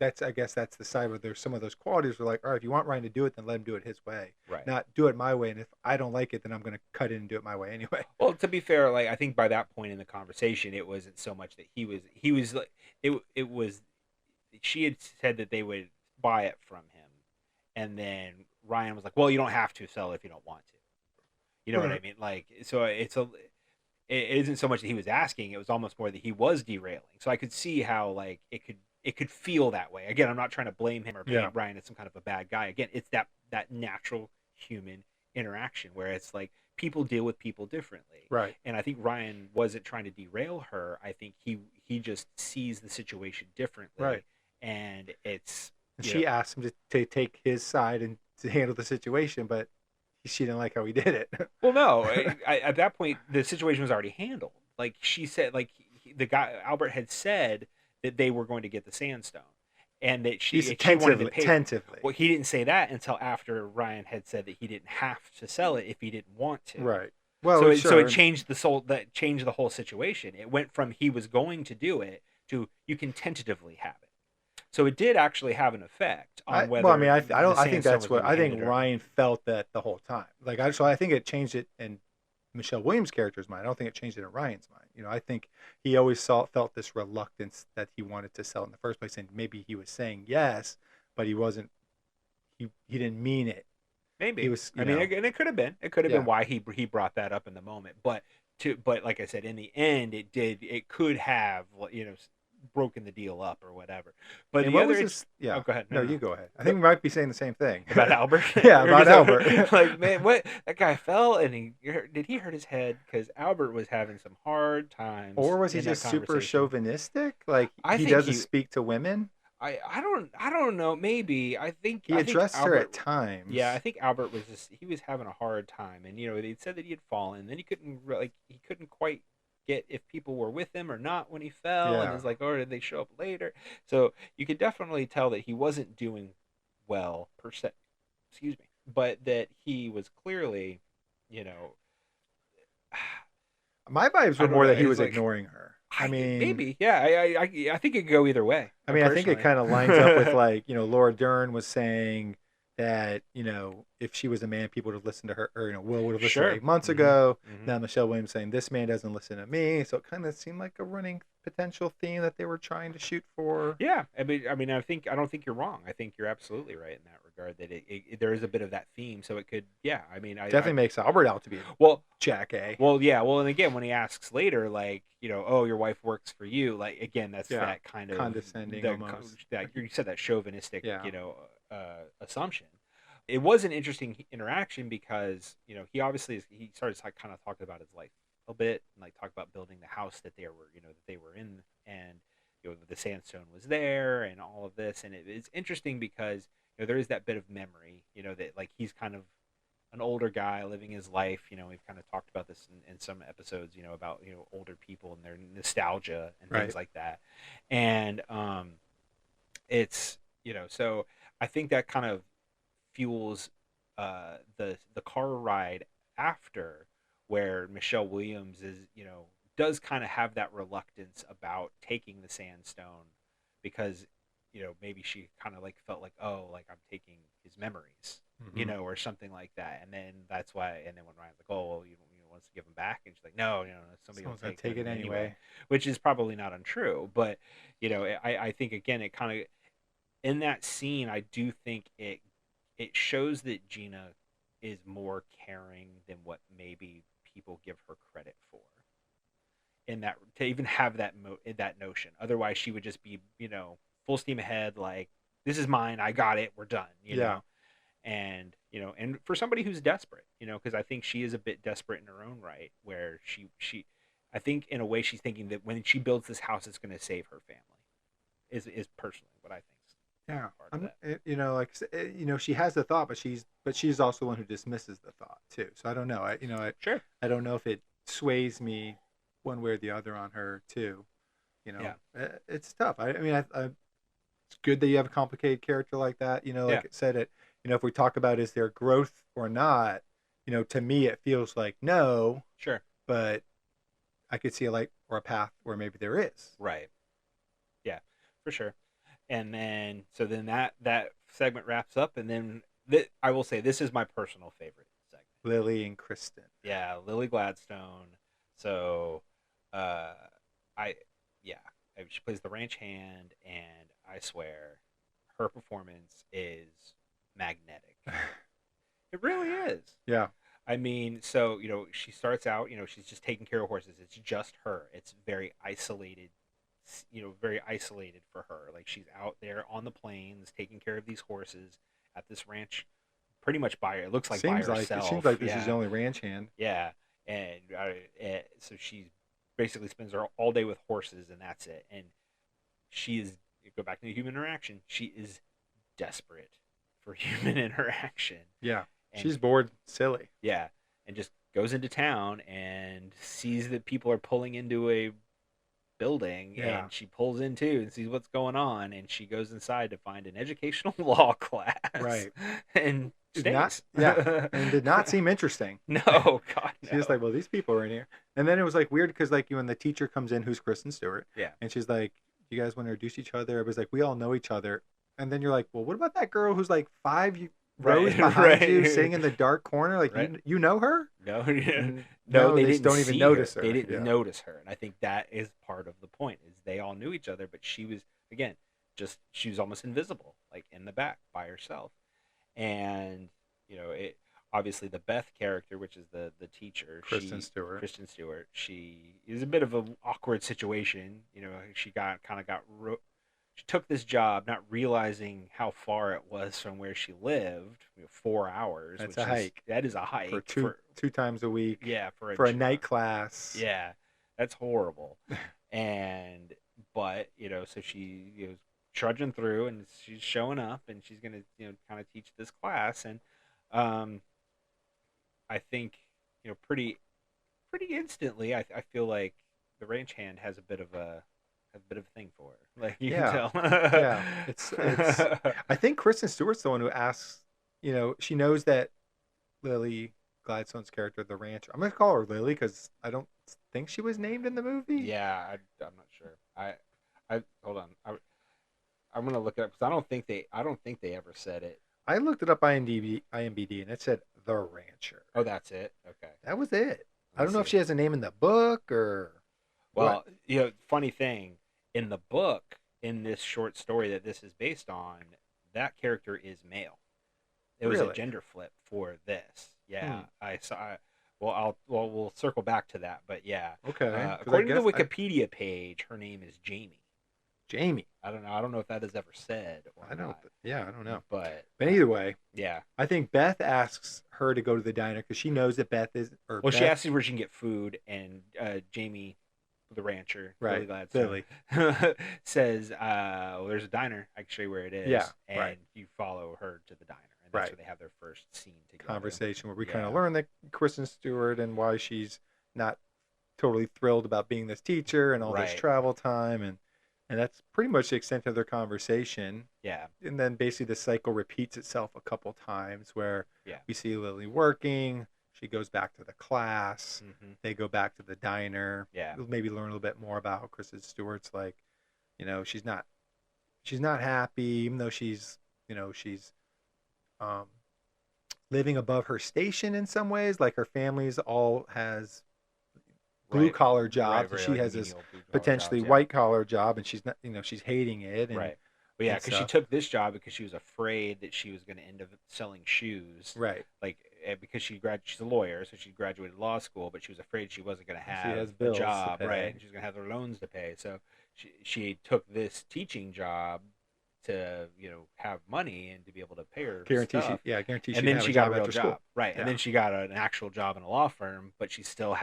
I guess that's the side where there's some of those qualities where like, all right, if you want Ryan to do it, then let him do it his way. Right. Not do it my way. And if I don't like it, then I'm going to cut in and do it my way anyway. Well, to be fair, like, I think by that point in the conversation, it wasn't so much that he was like, it was, she had said that they would buy it from him. And then Ryan was like, well, you don't have to sell it if you don't want to. You know what I mean? Like, so it isn't so much that he was asking, it was almost more that he was derailing. So I could see how like it could feel that way. Again, I'm not trying to blame him or paint Ryan as some kind of a bad guy. Again, it's that natural human interaction where it's like people deal with people differently. Right. And I think Ryan wasn't trying to derail her. I think he just sees the situation differently. Right. And it's... She asked him to take his side and to handle the situation, but she didn't like how he did it. Well, no. At that point, the situation was already handled. Like, she said, like, the guy, Albert had said that they were going to get the sandstone. And that she wanted to pay. Tentatively. Well, he didn't say that until after Ryan had said that he didn't have to sell it if he didn't want to. Right. Well, so it changed the whole situation. It went from he was going to do it to you can tentatively have it. So it did actually have an effect on whether. Well, I mean, I think that's what I think Ryan felt that the whole time. Like, so I think it changed it in Michelle Williams' character's mind. I don't think it changed it in Ryan's mind. I think he always felt this reluctance that he wanted to sell in the first place, and maybe he was saying yes, but he wasn't. He didn't mean it. Maybe he was. And it could have been. It could have been why he brought that up in the moment. But like I said, in the end, it did. It could have broken the deal up or whatever. But and the other oh, go ahead. No, you go ahead. I think we might be saying the same thing about Albert. Yeah, about Albert. Like, man, what, that guy fell and did he hurt his head because Albert was having some hard times, or was he just super chauvinistic? Like, he doesn't speak to women. I don't know. Maybe I think he addressed her at times. Yeah, I think Albert was he was having a hard time, and they said that he had fallen, and then he couldn't quite get if people were with him or not when he fell, and it's like, or did they show up later? So you could definitely tell that he wasn't doing well per se. Excuse me, but that he was clearly, my vibes were more that he was ignoring her. I mean, maybe, yeah. I think it could go either way. I mean, I think it kind of lines up with like Laura Dern was saying that if she was a man, people would have listened to her, or Will would have listened to her 8 months ago. Now Michelle Williams saying this man doesn't listen to me, so it kind of seemed like a running potential theme that they were trying to shoot for. Yeah, I mean, I don't think you're wrong. I think you're absolutely right in that regard. That there is a bit of that theme, so it could. Yeah, I mean, definitely makes Albert out to be Jack A. Well, yeah, well, and again, when he asks later, like oh, your wife works for you, like again, that's that kind of condescending, almost. That you said that chauvinistic, assumption. It was an interesting interaction because he obviously he started kind of talking about his life a bit and like talk about building the house that they were in, and the sandstone was there and all of this, and it's interesting because there is that bit of memory that like he's kind of an older guy living his life. We've kind of talked about this in some episodes about older people and their nostalgia and things like that, and it's so I think that kind of fuels the car ride after, where Michelle Williams is does kind of have that reluctance about taking the sandstone because maybe she kind of like felt like, oh, like I'm taking his memories, or something like that, and then that's why. And then when Ryan's like, oh, well, wants to give them back, and she's like, no, somebody will take it anyway, which is probably not untrue, but I think again it kind of in that scene I do think it shows that Gina is more caring than what maybe people give her credit for. In that, to even have that that notion. Otherwise, she would just be, full steam ahead, like, this is mine, I got it, we're done, know. And and for somebody who's desperate, because I think she is a bit desperate in her own right, where she I think in a way she's thinking that when she builds this house, it's going to save her family. Is personally what I think. Yeah, she has the thought, but she's also the one who dismisses the thought too. So I don't know. Sure. I don't know if it sways me one way or the other on her too. It's tough. It's good that you have a complicated character like that. Like I said, if we talk about is there growth or not, to me it feels like no. Sure. But I could see a light or a path where maybe there is. Right. Yeah, for sure. And then, that segment wraps up, and then I will say this is my personal favorite segment. Lily and Kristen. Yeah, Lily Gladstone. So, she plays the ranch hand, and I swear, her performance is magnetic. It really is. Yeah. I mean, so, she starts out, she's just taking care of horses. It's just her. It's very isolated for her. Like, she's out there on the plains taking care of these horses at this ranch pretty much by her. It looks like by herself. It seems like this is the only ranch hand. Yeah. And so she basically spends all day with horses, and that's it. And go back to the human interaction, she is desperate for human interaction. Yeah. And she's bored silly. Yeah. And just goes into town and sees that people are pulling into a building, and she pulls in too and sees what's going on, and she goes inside to find an educational law class. Right. And stays. And did not seem interesting. No, God, no. She's like, well, these people are in here. And then it was like weird because like when the teacher comes in, who's Kristen Stewart, and she's like, you guys want to introduce each other? It was like, we all know each other. And then you're like, well, what about that girl who's like 5 rows behind you, sitting in the dark corner? Like, you know her? No, no, they don't even notice her. They didn't notice her, and I think that is part of the point. Is they all knew each other, but she was she was almost invisible, like in the back by herself. And it obviously the Beth character, which is the teacher, Kristen Stewart. She is a bit of an awkward situation. She she took this job not realizing how far it was from where she lived. 4 hours. That's a hike. That is a hike. For two times a week. Yeah, for a night class. Yeah, that's horrible. But so she trudging through, and she's showing up, and she's gonna kind of teach this class, and I think pretty instantly I feel like the ranch hand has a bit of a thing for her. Like, you can tell. Yeah. It's I think Kristen Stewart's the one who asks, she knows that Lily Gladstone's character, the rancher, I'm going to call her Lily because I don't think she was named in the movie. Yeah, I'm not sure. I hold on. I'm going to look it up because I don't think they ever said it. I looked it up IMDb and it said the rancher. Oh, that's it? Okay. That was it. I don't know if she has a name in the book or well, funny thing, in the book, in this short story that this is based on, that character is male. It was a gender flip for this. Yeah, I saw. We'll circle back to that, but yeah. Okay. According to the Wikipedia page, her name is Jamie. Jamie. I don't know. I don't know if that is ever said or not. Yeah, I don't know. But either way, yeah. I think Beth asks her to go to the diner because she knows that Beth is. She asks her where she can get food, and Jamie, the rancher, right, Lily, says, well, there's a diner. I can show you where it is. Yeah, and you follow her to the diner. And that's where they have their first scene together. Conversation where we kind of learn that Kristen Stewart and why she's not totally thrilled about being this teacher and all this travel time. And that's pretty much the extent of their conversation. Yeah. And then basically the cycle repeats itself a couple times where we see Lily working. She goes back to the class. Mm-hmm. They go back to the diner. Yeah. We'll maybe learn a little bit more about how Kristen Stewart's like, she's not happy, even though she's living above her station in some ways. Like her family's all has blue collar jobs. She has this potentially white collar job, and she's not, she's hating it. And, But yeah, and because she stuff. took this job because she was afraid that she was going to end up selling shoes. Right. Like, because she's a lawyer, so she graduated law school, but she was afraid she wasn't going to She has have a bills to job, pay. right? And she was going to have her loans to pay. So she took this teaching job to, have money and to be able to pay her Guarantee stuff. guarantee she And then have she a got job a real after job, school. right? Yeah. And then she got an actual job in a law firm, but she was still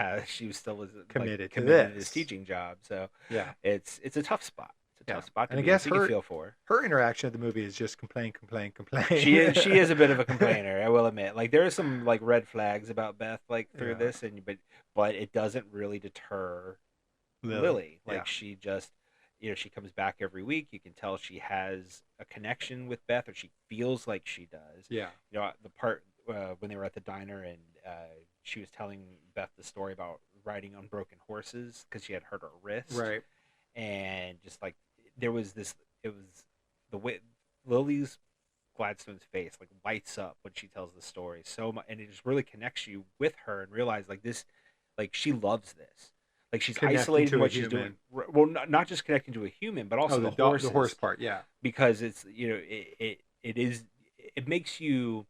Committed to this this. teaching job. So Yeah. it's a tough spot. It's a tough spot to And I be guess in, so you can feel for her interaction with the movie is just complain. she is a bit of a complainer, I will admit. Like, there are some like red flags about Beth through Yeah. this, but it doesn't really deter Lily. Like, she just, she comes back every week. You can tell she has a connection with Beth, or she feels like she does. Yeah. The part when they were at the diner and she was telling Beth the story about riding on broken horses because she had hurt her wrist. Right. And just like, it was the way Lily's Gladstone's face like lights up when she tells the story so much, and it just really connects you with her and realize like this, like she loves this. Like, she's Connecting isolated to in a what she's human. doing. Well, not just connecting to a human, but also the horses. The horse part, yeah. Because it's, it makes you,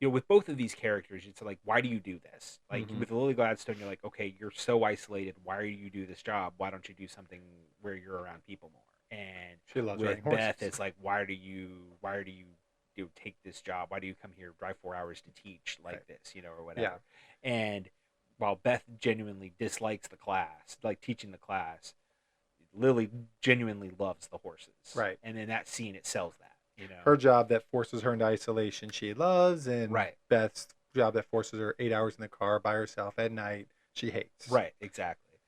with both of these characters, it's like, why do you do this? Like, Mhm. with Lily Gladstone, you're like, okay, you're so isolated. Why do you do this job? Why don't you do something where you're around people more? And She loves with riding Beth, horses. it's like, why do you take this job? Why do you come here, drive 4 hours to teach like Right. this, or whatever? Yeah. And while Beth genuinely dislikes the class, like teaching the class, Lily genuinely loves the horses. Right. And in that scene, it sells that. Her job that forces her into isolation she loves, and Right. Beth's job that forces her 8 hours in the car by herself at night she hates. Right, exactly.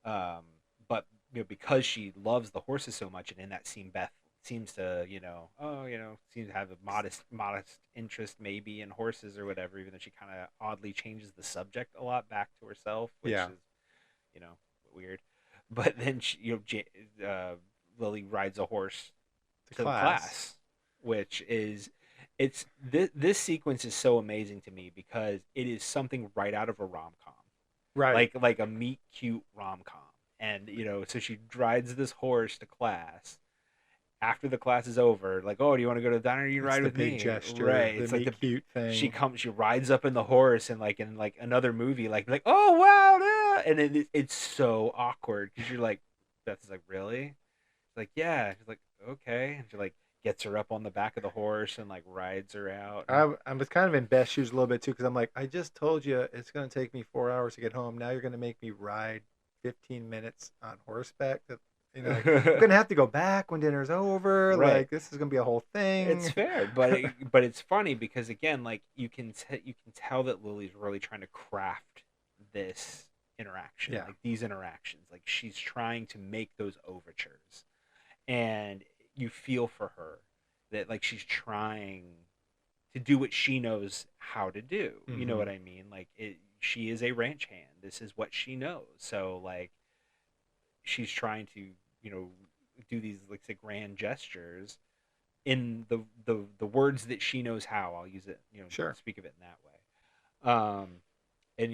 But because she loves the horses so much, and in that scene, Beth seems to, seems to have a modest interest maybe in horses or whatever, even though she kind of oddly changes the subject a lot back to herself, which Yeah. is, weird. But then Lily rides a horse to the class, which is, this sequence is so amazing to me because it is something right out of a rom-com. Right. Like a meet cute rom-com. And, so she rides this horse to class. After the class is over, like, oh, do you want to go to the diner? You ride with me. Big gesture, right? the It's like the cute thing. she rides up in the horse, and like in like another movie, like oh wow, yeah. And it's so awkward because you're like, Beth is like, really? She's like, yeah. She's like, okay. And she like gets her up on the back of the horse and like rides her out. I was kind of in Beth's shoes a little bit too, because I'm like, I just told you it's going to take me 4 hours to get home. Now you're going to make me ride 15 minutes on horseback. I'm going to have to go back when dinner's over. Right. Like, this is going to be a whole thing. It's fair, but it's funny because, again, like you can tell that Lily's really trying to craft this interaction, Yeah. like these interactions. Like, she's trying to make those overtures, and you feel for her that like she's trying to do what she knows how to do. You know Mhm. what I mean? Like, she is a ranch hand. This is what she knows. So like, she's trying to do these like say grand gestures in the words that she knows how. I'll use it, Sure. speak of it in that way. And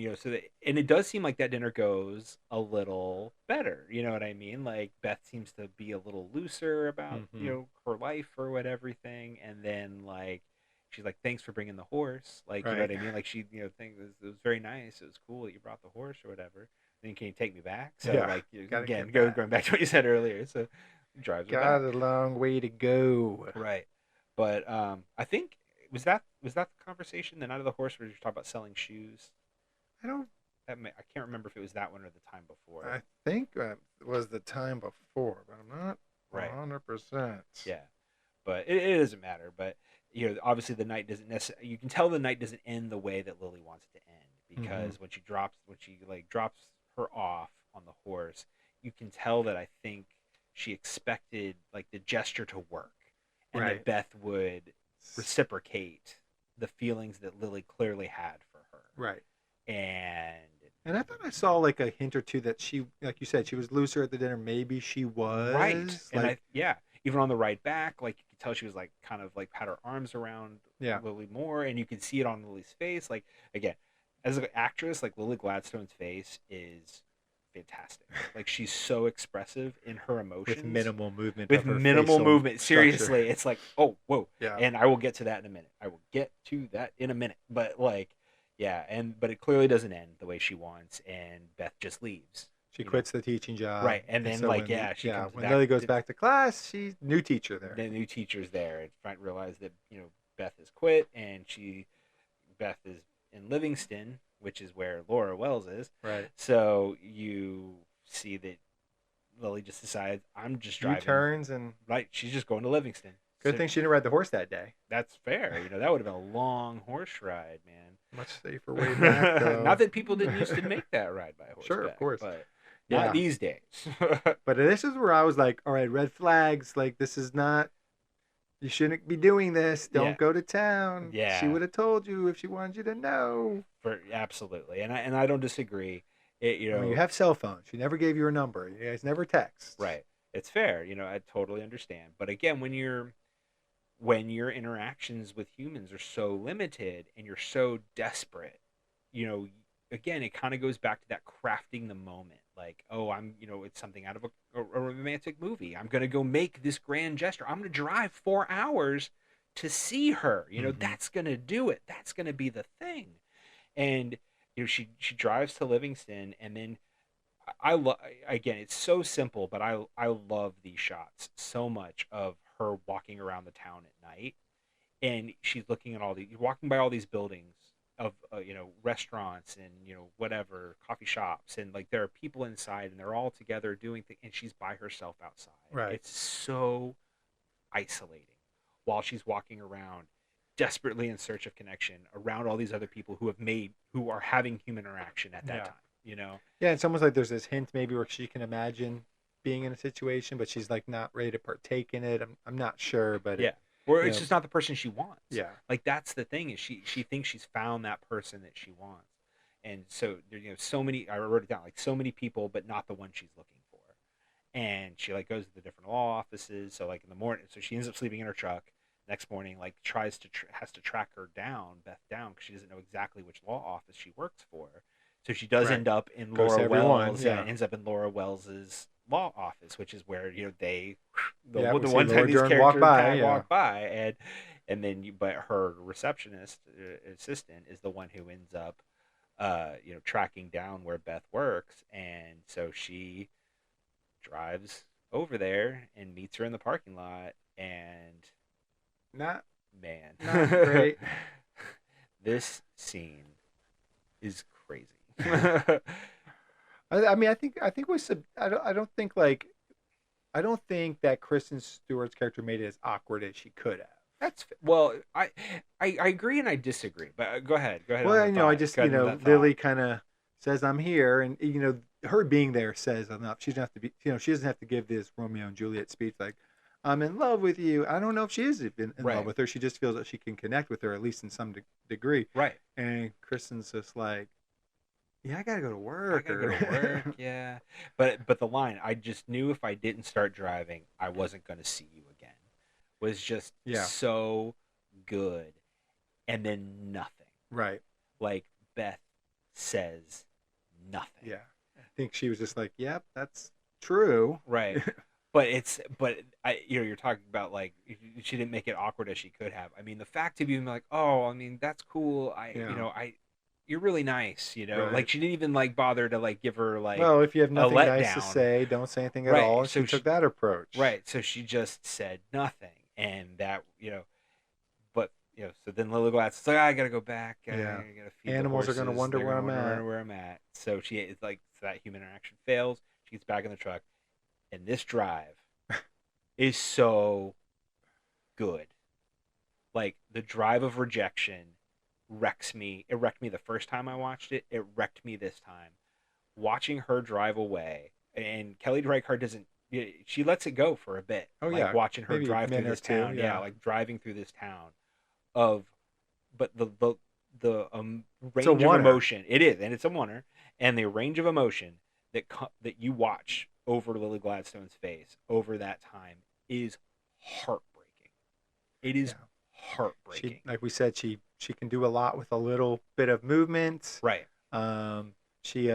and it does seem like that dinner goes a little better. You know what I mean? Like, Beth seems to be a little looser about Mhm. her life or whatever thing, and then like she's like, thanks for bringing the horse. Like, you know Right. what I mean? Like, she think it was very nice. It was cool that you brought the horse or whatever. Then can you take me back? So Yeah, like, gotta again, get back. going back to what you said earlier. So drives her Got back. a long way to go. Right. But I think was that the conversation the night of the horse where you talking about selling shoes? I don't. I can't remember if it was that one or the time before. I think it was the time before, but I'm not Right. 100%. Yeah, but it doesn't matter. But obviously the night doesn't necessarily. You can tell the night doesn't end the way that Lily wants it to end, because when she drops her off on the horse, you can tell that I think she expected like the gesture to work, and Right. that Beth would reciprocate the feelings that Lily clearly had for her. Right. And I thought I saw like a hint or two that she, like you said, she was looser at the dinner. Maybe she was. right, and Like, even on the ride back, like you could tell she was like kind of like had her arms around Yeah. Lily more, and you could see it on Lily's face. Like, again, as an actress, like Lily Gladstone's face is fantastic. Like, she's so expressive in her emotions with minimal movement. with of her minimal facial movement. structure. Seriously, it's like, oh, whoa. Yeah. And I will get to that in a minute. But like, yeah, but it clearly doesn't end the way she wants, and Beth just leaves. She quits the teaching job. Right, and then so like, when, she comes when back, Lily goes back to class, she's new teacher there. the new teacher's there, and find realize that Beth has quit, and Beth is in Livingston, which is where Laura Wells is. Right. So you see that Lily just decides, I'm just driving. U-turns and Right, she's just going to Livingston. good So thing she didn't ride the horse that day. that's fair. That would have been a long horse ride, man. Much safer way back, though. Not that people didn't used to make that ride by horseback. Sure, of course. But Yeah. not these days. But this is where I was like, all right, red flags. Like, this is not. You shouldn't be doing this. Don't Yeah. go to town. Yeah. She would have told you if she wanted you to know. Absolutely, and I don't disagree. You have cell phones. She never gave you her number. You guys never text. Right. It's fair. I totally understand. But again, when your interactions with humans are so limited and you're so desperate, again, it kind of goes back to that crafting the moment. Like, oh, it's something out of a romantic movie. I'm going to go make this grand gesture. I'm going to drive 4 hours to see her. That's going to do it. That's going to be the thing. And, she drives to Livingston, and then again, it's so simple, but I love these shots so much of her walking around the town at night, and she's looking at walking by all these buildings of restaurants and whatever, coffee shops, and like there are people inside and they're all together doing things, and she's by herself outside. Right. It's so isolating while she's walking around desperately in search of connection around all these other people who are having human interaction at that time. Yeah, it's almost like there's this hint maybe where she can imagine being in a situation, but she's like not ready to partake in it. I'm not sure, but yeah. Or it's just not the person she wants. Yeah. Like, that's the thing, is she thinks she's found that person that she wants. And so there's so many, I wrote it down, like so many people, but not the one she's looking for. And she like goes to the different law offices. So like in the morning, so she ends up sleeping in her truck. Next morning, like has to track Beth down, because she doesn't know exactly which law office she works for. So she does end up in Laura Wells. Yeah, ends up in Laura Wells's law office, which is where the one time these characters walk by, and then but her receptionist assistant is the one who ends up tracking down where Beth works, and so she drives over there and meets her in the parking lot, and not great. This scene is crazy. I mean, I think I don't think that Kristen Stewart's character made it as awkward as she could have. I agree and I disagree, but go ahead. Well, I just Lily kind of says I'm here, and her being there says enough. She doesn't have to be, she doesn't have to give this Romeo and Juliet speech like, I'm in love with you. I don't know if she is in love with her. She just feels that she can connect with her, at least in some degree. Right. And Kristen's just like, yeah, I gotta go to work. Yeah. But the line, I just knew if I didn't start driving, I wasn't going to see you again, was just so good. And then nothing. Right. Like, Beth says nothing. Yeah. I think she was just like, yep, that's true. Right. You're talking about like she didn't make it awkward as she could have. I mean, the fact of you being like, oh, I mean, that's cool. You're really nice, Right. Like she didn't even like bother to like give her like. Well, if you have nothing nice to say, don't say anything at all. So she took that approach. Right. So she just said nothing, and that but so then Lily Gladstone's like, I gotta go back. I gotta feed Animals the horses. are gonna wonder where I'm at. So it's like, so that human interaction fails. She gets back in the truck, and this drive is so good. Like, the drive of rejection wrecks me. It wrecked me the first time I watched it. It wrecked me this time. Watching her drive away, and Kelly Reichardt doesn't. She lets it go for a bit. Oh like, yeah, watching her maybe drive through this town. Yeah, like driving through this town. But the range of emotion. It is, and it's a oneer. And the range of emotion that you watch over Lily Gladstone's face over that time is heartbreaking. It is heartbreaking. Like we said, she can do a lot with a little bit of movement. Right. She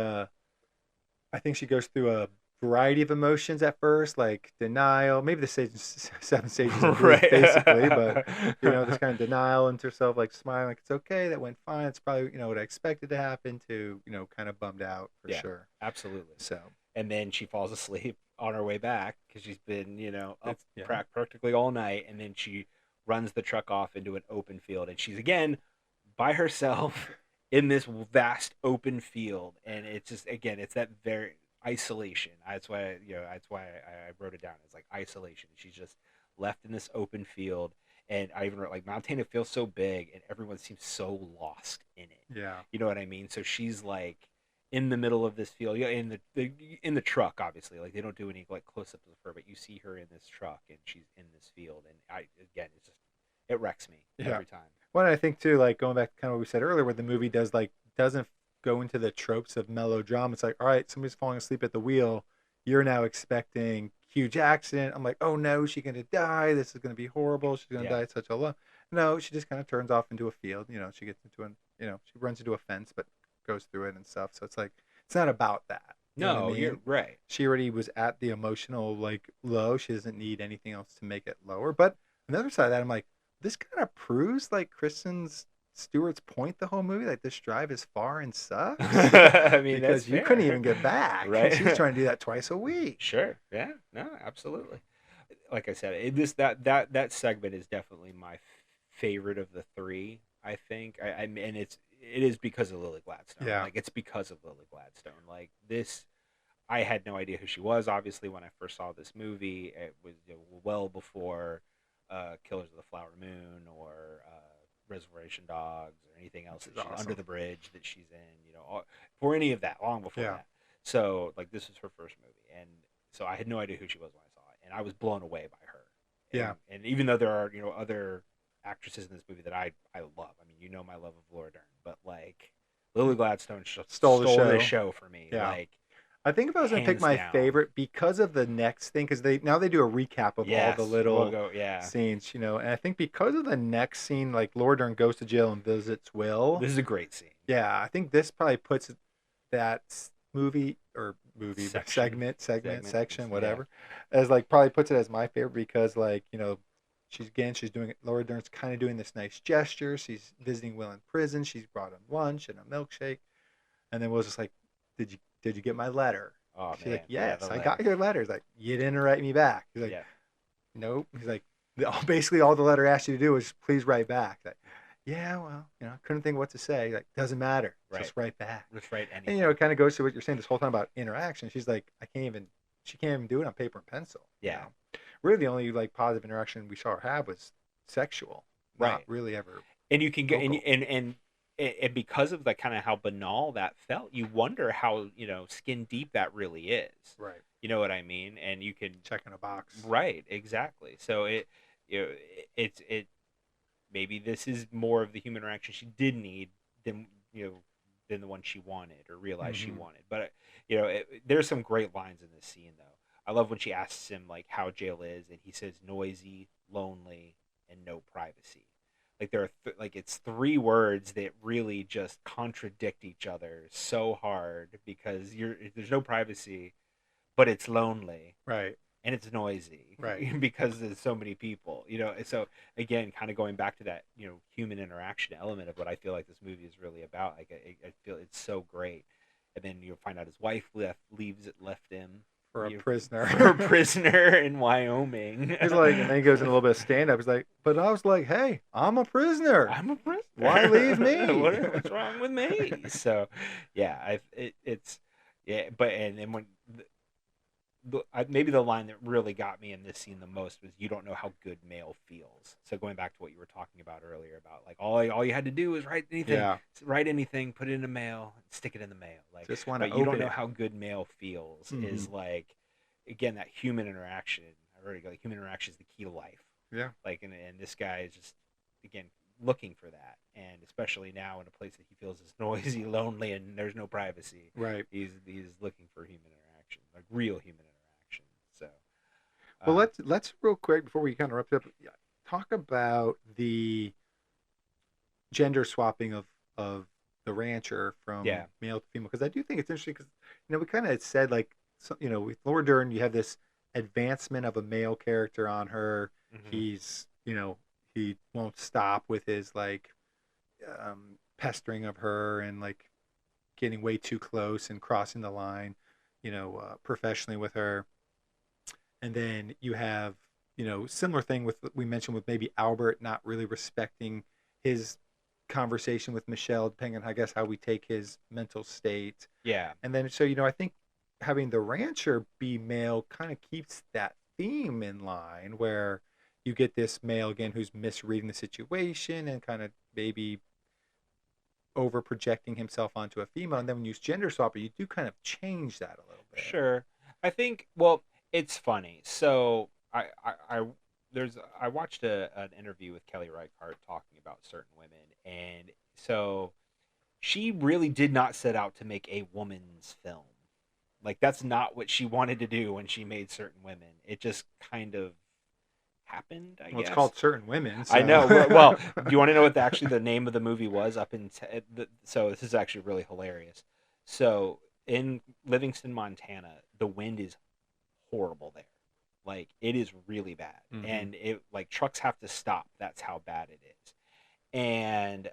I think she goes through a variety of emotions at first, like denial, maybe the 7 stages of grief, Right. basically, but this kind of denial into herself, like smiling, like it's okay, that went fine. It's probably what I expected to happen. To kind of bummed out for Yeah, sure. absolutely. So And then she falls asleep on her way back because she's been, up yeah. practically all night. And then she runs the truck off into an open field, and she's again by herself in this vast open field. And it's just, again, it's that very isolation. That's why, I wrote it down. It's like isolation. She's just left in this open field. And I even wrote, like, Montana feels so big and everyone seems so lost in it. Yeah. You know what I mean? So she's like in the middle of this field, in the truck, obviously. Like, they don't do any like close-ups of her, but you see her in this truck and she's in this field. And it wrecks me every time. Well, I think too, like going back to kind of what we said earlier, where the movie doesn't go into the tropes of melodrama. It's like, all right, somebody's falling asleep at the wheel. You're now expecting huge accident. I'm like, oh no, she's gonna die. This is gonna be horrible. She's gonna die at such a low. No, she just kind of turns off into a field. She gets into she runs into a fence, but goes through it and stuff. So it's like, it's not about that. No, you're right. She already was at the emotional low. She doesn't need anything else to make it lower. But on the other side of that, I'm like, this kind of proves like Kristen Stewart's point the whole movie, like this drive is far and sucks. I mean, because you couldn't even get back. Right. She's trying to do that twice a week. Sure. Yeah. No, absolutely. Like I said, that segment is definitely my favorite of the three. I think, and it is because of Lily Gladstone. Yeah. Like, it's because of Lily Gladstone. Like, this, I had no idea who she was. Obviously, when I first saw this movie, it was well before Killers of the Flower Moon or Reservation Dogs or anything else that she's awesome. Under the Bridge that she's in. For any of that, long before that. So, like, this was her first movie, and so I had no idea who she was when I saw it, and I was blown away by her. And even though there are other actresses in this movie that I love. I mean, my love of Laura Dern, but like Lily Gladstone stole the show for me. Yeah. Like, I think if I was going to pick my favorite, because of the next thing, because they do a recap of all the little scenes, and I think because of the next scene, like Laura Dern goes to jail and visits Will. This is a great scene. Yeah, I think this probably puts that section, whatever, as like probably puts it as my favorite because like she's doing it. Laura Dern's kind of doing this nice gesture. She's visiting Will in prison. She's brought him lunch and a milkshake, and then Will's just like, "Did you get my letter?" Oh, she's like, "Yes, I got your letter." He's like, "You didn't write me back." He's like, "Nope." He's like, "Basically, all the letter asked you to do was please write back." Like, yeah, well, I couldn't think what to say. Like, doesn't matter. Just write back. Just write anything. And it kind of goes to what you're saying this whole time about interaction. She's like, she can't even do it on paper and pencil. Yeah. Really, the only like positive interaction we saw her have was sexual. Not really ever. And you can go and because of the kind of how banal that felt, you wonder how skin deep that really is. Right. You know what I mean? And you can check in a box. Right. Exactly. So it's maybe this is more of the human interaction she did need than the one she wanted or realized she wanted. But there's some great lines in this scene though. I love when she asks him like how jail is, and he says noisy, lonely, and no privacy. Like there are it's three words that really just contradict each other so hard because there's no privacy, but it's lonely, right? And it's noisy, right? Because there's so many people, So again, kind of going back to that human interaction element of what I feel like this movie is really about. Like I feel it's so great, and then you'll find out his wife left him. For a prisoner. For a prisoner in Wyoming. He's like, and then he goes in a little bit of stand-up. He's like, but I was like, hey, I'm a prisoner. I'm a prisoner. Why leave me? What's wrong with me? So, yeah, and when maybe the line that really got me in this scene the most was, "You don't know how good Maile feels." So going back to what you were talking about earlier about like all you had to do was write anything, put it in a mail, and stick it in the mail. Like, just want to. You don't know how good Maile feels is like, again, that human interaction. I already go, like, human interaction is the key to life. Yeah. Like, and this guy is just, again, looking for that, and especially now in a place that he feels is noisy, lonely, and there's no privacy. Right. He's looking for human interaction, like real human interaction. So, well, let's real quick before we kind of wrap it up, talk about the gender swapping of the rancher from Yeah. male to female, because I do think it's interesting because we kind of said like with Laura Dern you have this advancement of a male character on her. He's he won't stop with his like pestering of her and like getting way too close and crossing the line, professionally with her. And then you have, similar thing with we mentioned with maybe Albert not really respecting his conversation with Michelle, depending on I guess how we take his mental state. Yeah. And then so I think having the rancher be male kind of keeps that theme in line, where you get this male again who's misreading the situation and kind of maybe over projecting himself onto a female, and then when you use gender swap, you do kind of change that a little bit. Sure. I think, well, it's funny. So I watched an interview with Kelly Reichardt talking about certain women, and so she really did not set out to make a woman's film. Like, that's not what she wanted to do when she made certain women. It just kind of happened, I guess. It's called Certain Women. So. I know. Well, do you want to know what the name of the movie was? So this is actually really hilarious. So in Livingston, Montana, the wind is horrible there. Like, it is really bad, and it like trucks have to stop. That's how bad it is. And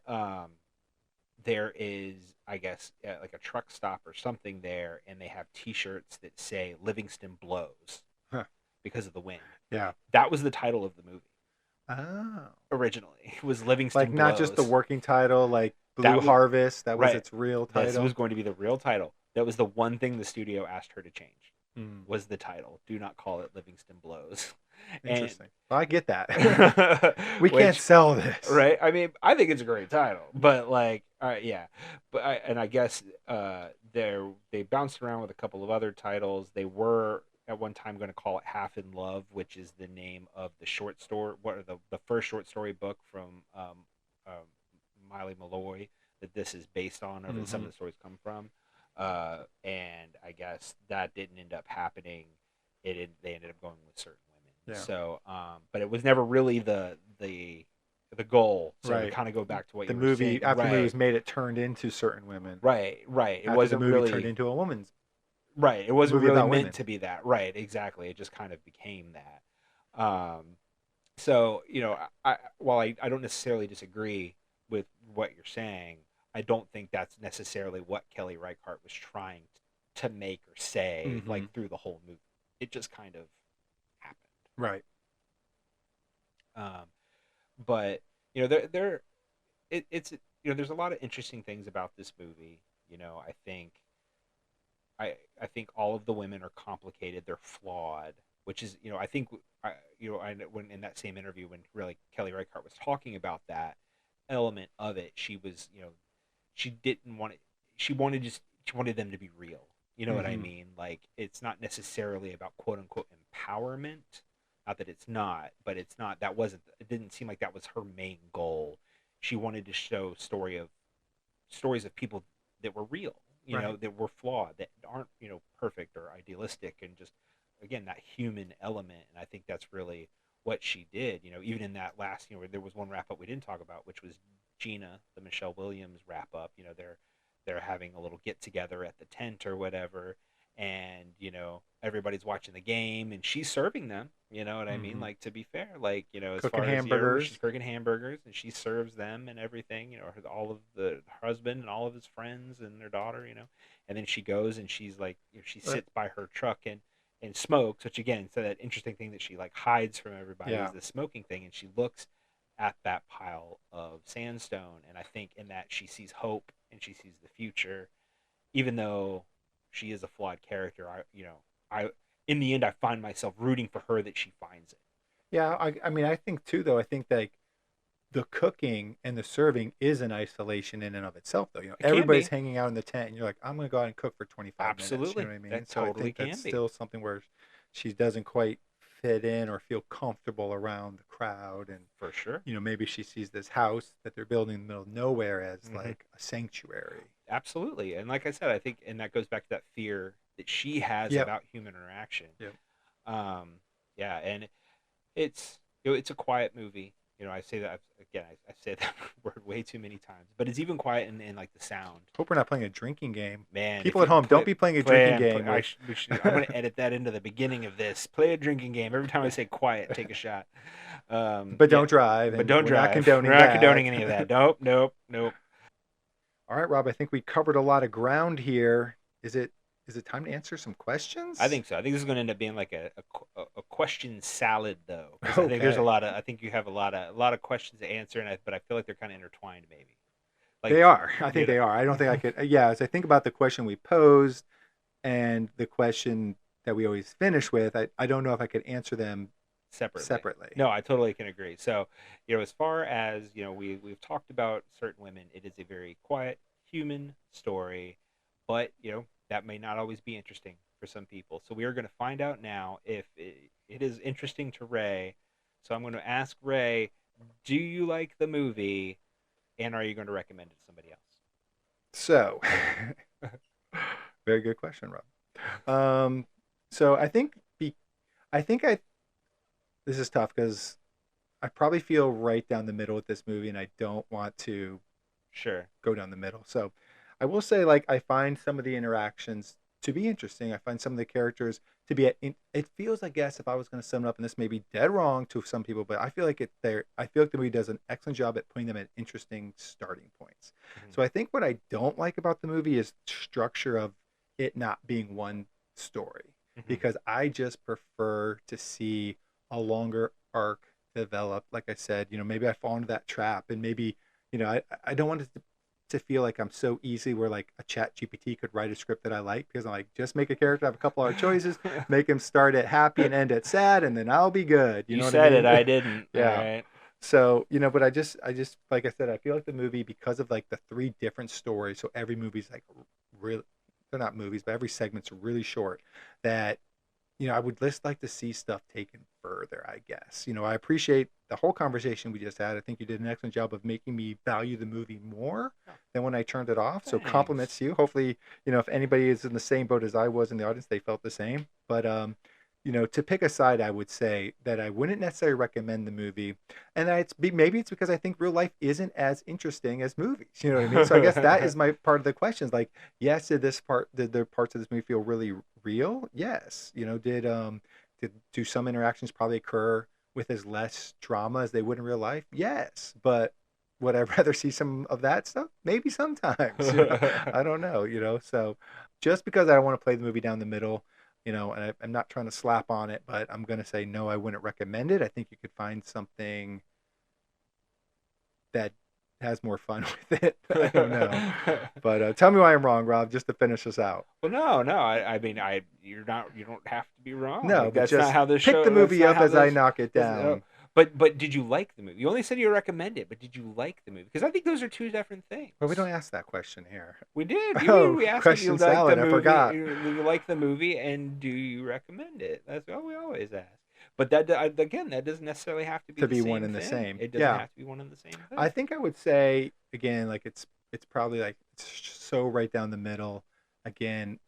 there is, I guess, like a truck stop or something there, and they have T-shirts that say "Livingston blows" because of the wind. Yeah, that was the title of the movie. Oh, originally it was Livingston like not blows. just the working title, like Blue Harvest. That was right. its real title. This was going to be the real title. That was the one thing the studio asked her to change. Was the title. Do not call it Livingston Blows. Interesting. Well, I get that. We can't sell this. Right? I mean, I think it's a great title. But, like, yeah. But I guess they bounced around with a couple of other titles. They were, at one time, going to call it Half in Love, which is the name of the short story, the first short story book from Maile Malloy that this is based on, or some of the stories come from. And I guess that didn't end up happening. They ended up going with Certain Women. Yeah. So, but it was never really the goal. So right. to kind of go back to what the you were movie saying. After the movie was made, it turned into Certain Women. Right. It wasn't really turned into a woman's. Right. It wasn't really meant women. To be that. Right. Exactly. It just kind of became that. So while I don't necessarily disagree with what you're saying, I don't think that's necessarily what Kelly Reichardt was trying to make or say, like, through the whole movie. It just kind of happened. Right. But it's there's a lot of interesting things about this movie. I think all of the women are complicated. They're flawed, which is I think when in that same interview when really Kelly Reichardt was talking about that element of it, she was she didn't want it. She wanted them to be real. You know what I mean? Like, it's not necessarily about quote unquote empowerment. Not that it's not, but it's not. It didn't seem like that was her main goal. She wanted to show stories of people that were real. That were flawed, that aren't perfect or idealistic, and just again that human element. And I think that's really what she did. Even in that last, there was one wrap up we didn't talk about, which was Gina, the Michelle Williams wrap up. They're having a little get together at the tent or whatever, and everybody's watching the game, and she's serving them. You know what I mean? Like, to be fair, like as cooking far hamburgers. she's cooking hamburgers, and she serves them and everything. All of her husband and all of his friends and their daughter. And then she goes and she's like, she sits by her truck and smokes, which again, so that interesting thing that she like hides from everybody is the smoking thing, and she looks at that pile of sandstone, and I think in that she sees hope and she sees the future, even though she is a flawed character. I in the end I find myself rooting for her that she finds it. Yeah, I mean I think too though. I think that the cooking and the serving is an isolation in and of itself though. Everybody's hanging out in the tent, and you're like, I'm going to go out and cook for 25 minutes. Absolutely. You know what I mean? That so totally I think that's can be. still something where she doesn't quite fit in or feel comfortable around the crowd, and for sure, maybe she sees this house that they're building in the middle of nowhere as like a sanctuary. Absolutely. And like I said, I think, and that goes back to that fear that she has about human interaction. Yep. And it's a quiet movie. I say that again. I say that word way too many times, but it's even quiet in like the sound. Hope we're not playing a drinking game. Man, People at home, don't be playing a drinking game. I'm going to edit that into the beginning of this. Play a drinking game. Every time I say quiet, take a shot. But don't drive. But don't drive. We're not condoning any of that. Nope. All right, Rob, I think we covered a lot of ground here. Is it time to answer some questions? I think so. I think this is going to end up being like a question salad, though. 'Cause Okay. I think there's a lot of. I think you have a lot of questions to answer, but I feel like they're kind of intertwined, maybe. Like, they are. I think they are. I don't think I could. Yeah, as I think about the question we posed and the question that we always finish with, I don't know if I could answer them separately. No, I totally can agree. So, as far as we've talked about certain women, it is a very quiet, human story, but that may not always be interesting for some people. So we are going to find out now if it is interesting to Ray. So I'm going to ask Ray, do you like the movie, and are you going to recommend it to somebody else? So, very good question, Rob. So I think this is tough because I probably feel right down the middle with this movie, and I don't want to go down the middle. So I will say, like, I find some of the interactions to be interesting. I find some of the characters to be it feels, I guess, if I was going to sum it up, and this may be dead wrong to some people, but I feel like the movie does an excellent job at putting them at interesting starting points. Mm-hmm. So I think what I don't like about the movie is structure of it not being one story, because I just prefer to see a longer arc develop. Like I said, maybe I fall into that trap, and maybe, I don't want it to feel like I'm so easy where like a chat GPT could write a script that I like, because I'm like, just make a character have a couple other choices, make him start at happy and end at sad, and then I'll be good. You know what said I mean? it, I didn't. Yeah. All right. So, but I just like I said, I feel like the movie, because of like the 3 different stories, so every movie's like really, they're not movies, but every segment's really short, that I would just like to see stuff taken further, I guess. I appreciate the whole conversation we just had. I think you did an excellent job of making me value the movie more than when I turned it off. Thanks. So compliments to you. Hopefully, if anybody is in the same boat as I was in the audience, they felt the same. But, to pick a side, I would say that I wouldn't necessarily recommend the movie. And maybe it's because I think real life isn't as interesting as movies. You know what I mean? So I guess that is my part of the questions. Like, yes, did the parts of this movie feel really real? Yes. Do some interactions probably occur with as less drama as they would in real life? Yes. But would I rather see some of that stuff? Maybe sometimes. I don't know. So just because I don't want to play the movie down the middle, and I'm not trying to slap on it, but I'm going to say no, I wouldn't recommend it. I think you could find something that has more fun with it. I don't know. But tell me why I'm wrong, Rob, just to finish us out. Well, no. I mean, you don't have to be wrong. No, like, but that's just not how this pick show. the movie up as I knock it down. But did you like the movie? You only said you recommend it, but did you like the movie? Because I think those are 2 different things. Well, we don't ask that question here. We did. We asked question if you like salad. the movie. I forgot. Do you like the movie, and do you recommend it? That's what we always ask. But that doesn't necessarily have to be the same one and the thing. same. It doesn't have to be one and the same thing. I think I would say, again, like it's probably like it's so right down the middle. Again,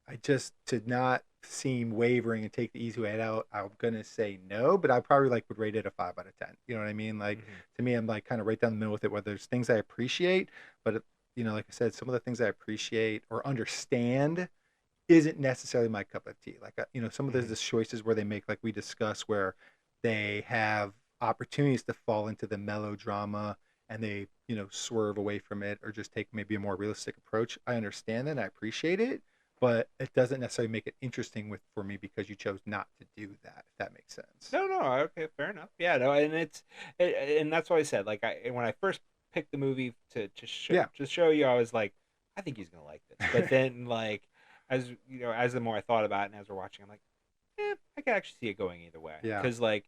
I just, to not seem wavering and take the easy way out, I'm gonna say no, but I probably would rate it a 5 out of 10. You know what I mean? Like, to me, I'm like kind of right down the middle with it, where there's things I appreciate, but like I said, some of the things I appreciate or understand isn't necessarily my cup of tea. Like, some of the choices where they make, like we discussed, where they have opportunities to fall into the melodrama and they, swerve away from it or just take maybe a more realistic approach. I understand that and I appreciate it, but it doesn't necessarily make it interesting for me because you chose not to do that, if that makes sense. No, okay, fair enough. Yeah, no, and and that's why I said, like, when I first picked the movie to show you, I was like, I think he's gonna like this. But then, like, as the more I thought about it and as we're watching, I'm like, I could actually see it going either way. Yeah. Because, like,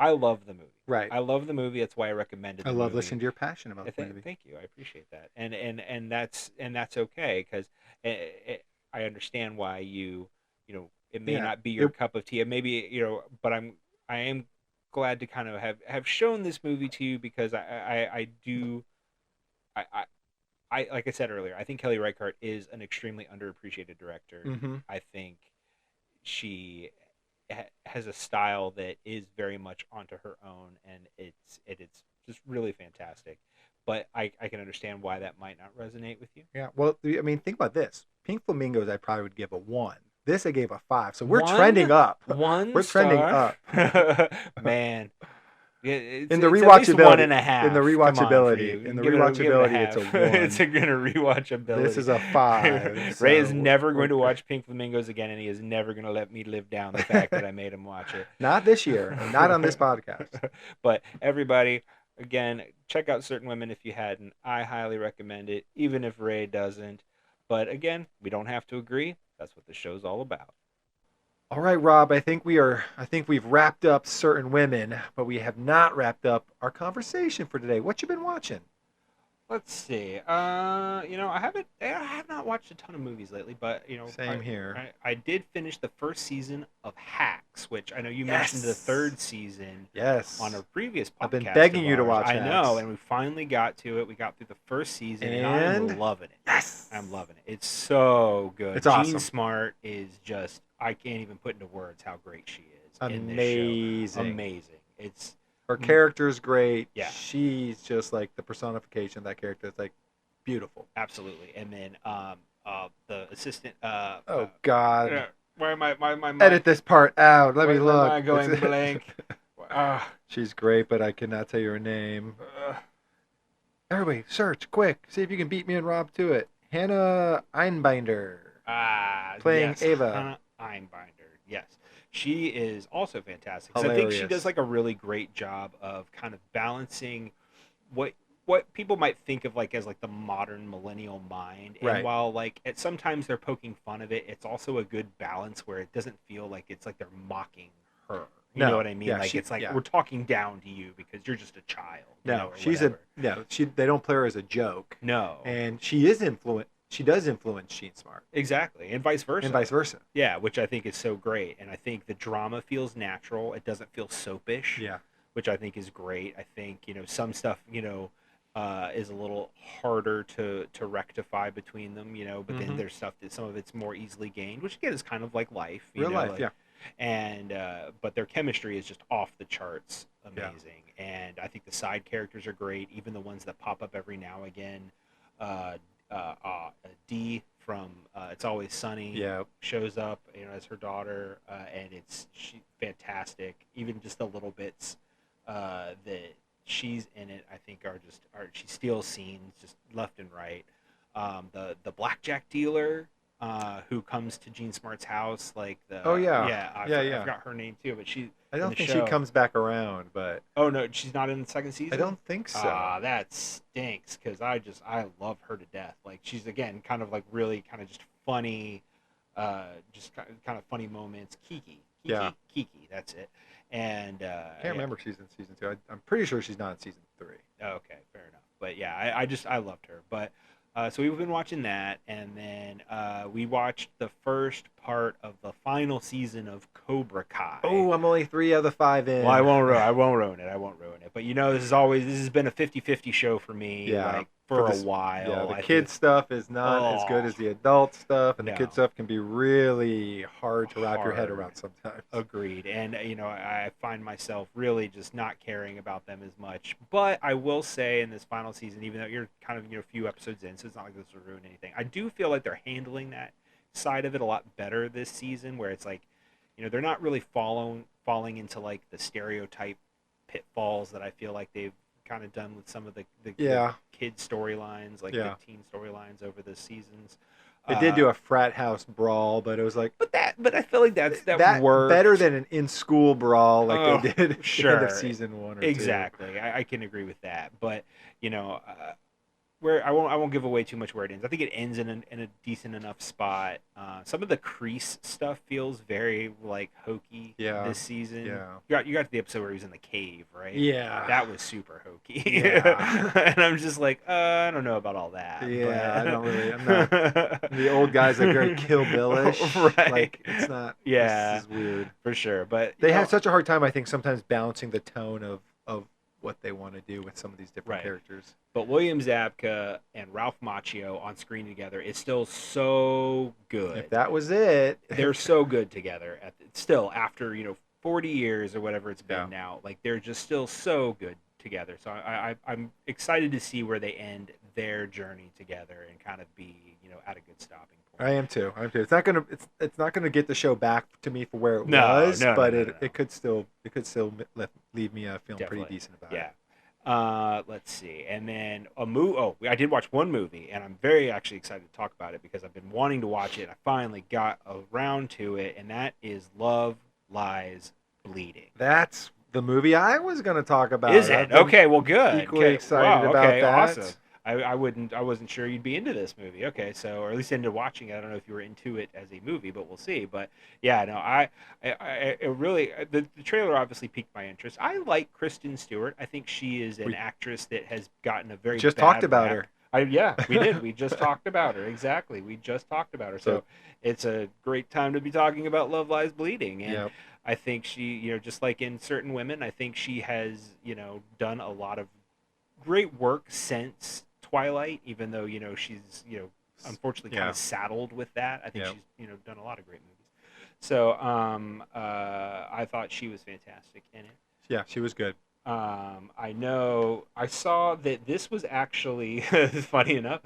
I love the movie. Right. I love the movie. That's why I recommended the movie. I love listening to your passion about the movie. Thank you. I appreciate that. And that's okay, because I understand why it may not be your cup of tea. It may be, but I am glad to kind of have shown this movie to you, because I like I said earlier, I think Kelly Reichardt is an extremely underappreciated director. Mm-hmm. I think she has a style that is very much onto her own, and it's just really fantastic. But I can understand why that might not resonate with you. Yeah. Well, I mean, think about this. Pink Flamingos, I probably would give a 1. This I gave a 5. So we're One? trending up. One We're trending star? up. Man. It's In the at least rewatchability. 1.5. In the Come on, rewatchability. for In the give it a rewatchability, it's a half. 1. It's a good rewatchability. This is a 5. Ray is so never going to we're- watch Pink Flamingos again, and he is never going to let me live down the fact that I made him watch it. Not this year. Not on this podcast. But everybody, again, check out Certain Women if you hadn't. I highly recommend it, even if Ray doesn't. But again, we don't have to agree. That's what the show's all about. All right, Rob, I think we've wrapped up Certain Women, but we have not wrapped up our conversation for today. What you been watching? Let's see. I have not watched a ton of movies lately, but Same here. I did finish the first season of Hacks, which I know you Yes. mentioned the third season Yes. on a previous podcast. I've been begging of you to ours. watch I know, Hacks. and we finally got to it. We got through the first season, and And- I'm loving it. Yes. I'm loving it. It's so good. It's awesome. Jean Smart is just, I can't even put into words how great she is in this show. Amazing. Amazing. It's Her character's great. Yeah. She's just like the personification of that character. It's like beautiful. absolutely. And then the assistant. Oh God. Where am I? My Edit this part out. Let me Where look. am I going It's- blank? She's great, but I cannot tell you her name. Everybody, search quick. See if you can beat me and Rob to it. Hannah Einbinder. Playing yes, Ava. Hannah Einbinder. Yes, she is also fantastic. 'Cause I think she Hilarious. does like a really great job of kind of balancing what people might think of like as like the modern millennial mind, and Right. while like sometimes they're poking fun of it, it's also a good balance where it doesn't feel like it's like they're mocking her. You No, know what I mean? yeah, Like she- it's like yeah. we're talking down to you because you're just a child. you know, No, or she's whatever. they don't play her as a joke. No. And she is influent. She does influence Jean Smart, Exactly, and vice versa. and vice versa. Yeah, which I think is so great, and I think the drama feels natural. It doesn't feel soapish. Yeah. Which I think is great. I think some stuff is a little harder to rectify between them. But then Mhm. there's stuff that some of it's more easily gained, which again is kind of like life. Real life, yeah. And but their chemistry is just off the charts, amazing. And I think the side characters are great, even the ones that pop up every now and again. Dee from It's Always Sunny Yeah. shows up, as her daughter, and she's fantastic. Even just the little bits that she's in it, I think she steals scenes just left and right. The blackjack dealer who comes to Jean Smart's house, like Oh, yeah. I Yeah. forgot her name too, but she. I in don't the think show. she comes back around, but Oh no, she's not in the second season. I don't think so. That stinks because I love her to death. Like she's again kind of like really kind of just funny, just kind of funny moments. Kiki. Yeah. Kiki. That's it. And I can't remember if she's in season 2. I'm pretty sure she's not in season 3. Okay, fair enough. But yeah, I loved her. But so we've been watching that, and then we watched the first part of the final season of Cobra Kai. Oh, I'm only 3 of the 5 in. Well, I won't ruin it. But this has been a 50-50 show for me. Yeah, like for for a this- while. Yeah, the I kid stuff is not as good as the adult stuff, and the No. kid stuff can be really hard to wrap your head Hard. around sometimes. Agreed. And I find myself really just not caring about them as much. But I will say in this final season, even though you're kind of a few episodes in, so it's not like this will ruin anything, I do feel like they're handling that side of it a lot better this season, where it's like they're not really falling into like the stereotype pitfalls that I feel like they've kind of done with some of the Yeah. kid storylines, like Yeah. the teen storylines over the seasons. They did do a frat house brawl, but it was like but I feel like that worked better than an in-school brawl like they did at the end sure. of season 1 or 2. Exactly. I can agree with that. But where I won't give away too much where it ends. I think it ends in a decent enough spot. Some of the Crease stuff feels very like hokey this season. Yeah. You got to the episode where he was in the cave, right? Yeah. That was super hokey. Yeah. And I'm just like, I don't know about all that. Yeah, but... I don't really. I'm not. The old guys like very Kill Bill-ish. Right. Like it's not. Yeah. This is weird. For sure. But They have such a hard time, I think, sometimes balancing the tone of what they want to do with some of these different Right. characters. But William Zabka and Ralph Macchio on screen together is still so good. If that was it, They're so good together. Still, after 40 years or whatever it's been Yeah. now, like they're just still so good together. So I'm excited to see where they end their journey together and kind of be at a good stopping point. I am too. It's not gonna get the show back to me for where it No, was, no, but no. it could still leave me feeling Definitely. pretty decent about Yeah. it. Let's see. And then I did watch one movie, and I'm very actually excited to talk about it because I've been wanting to watch it. I finally got around to it, and that is Love, Lies, Bleeding. That's the movie I was gonna talk about. Is I've it? been Okay, well, good. Equally Okay, excited wow, about okay, that. Awesome. I wasn't sure you'd be into this movie. Okay, so, or at least into watching it. I don't know if you were into it as a movie, but we'll see. But yeah, no, I really, the trailer obviously piqued my interest. I like Kristen Stewart. I think she is an actress that has gotten a very just bad talked about rap. her. Yeah, we did. We just talked about her. Exactly. We just talked about her. So it's a great time to be talking about Love, Lies, Bleeding. And Yep. I think she, just like in certain women, I think she has, done a lot of great work since Twilight, even though, she's, unfortunately kind of saddled with that. I think she's, done a lot of great movies. So I thought she was fantastic in it. Yeah, she was good. I know I saw that this was actually funny enough,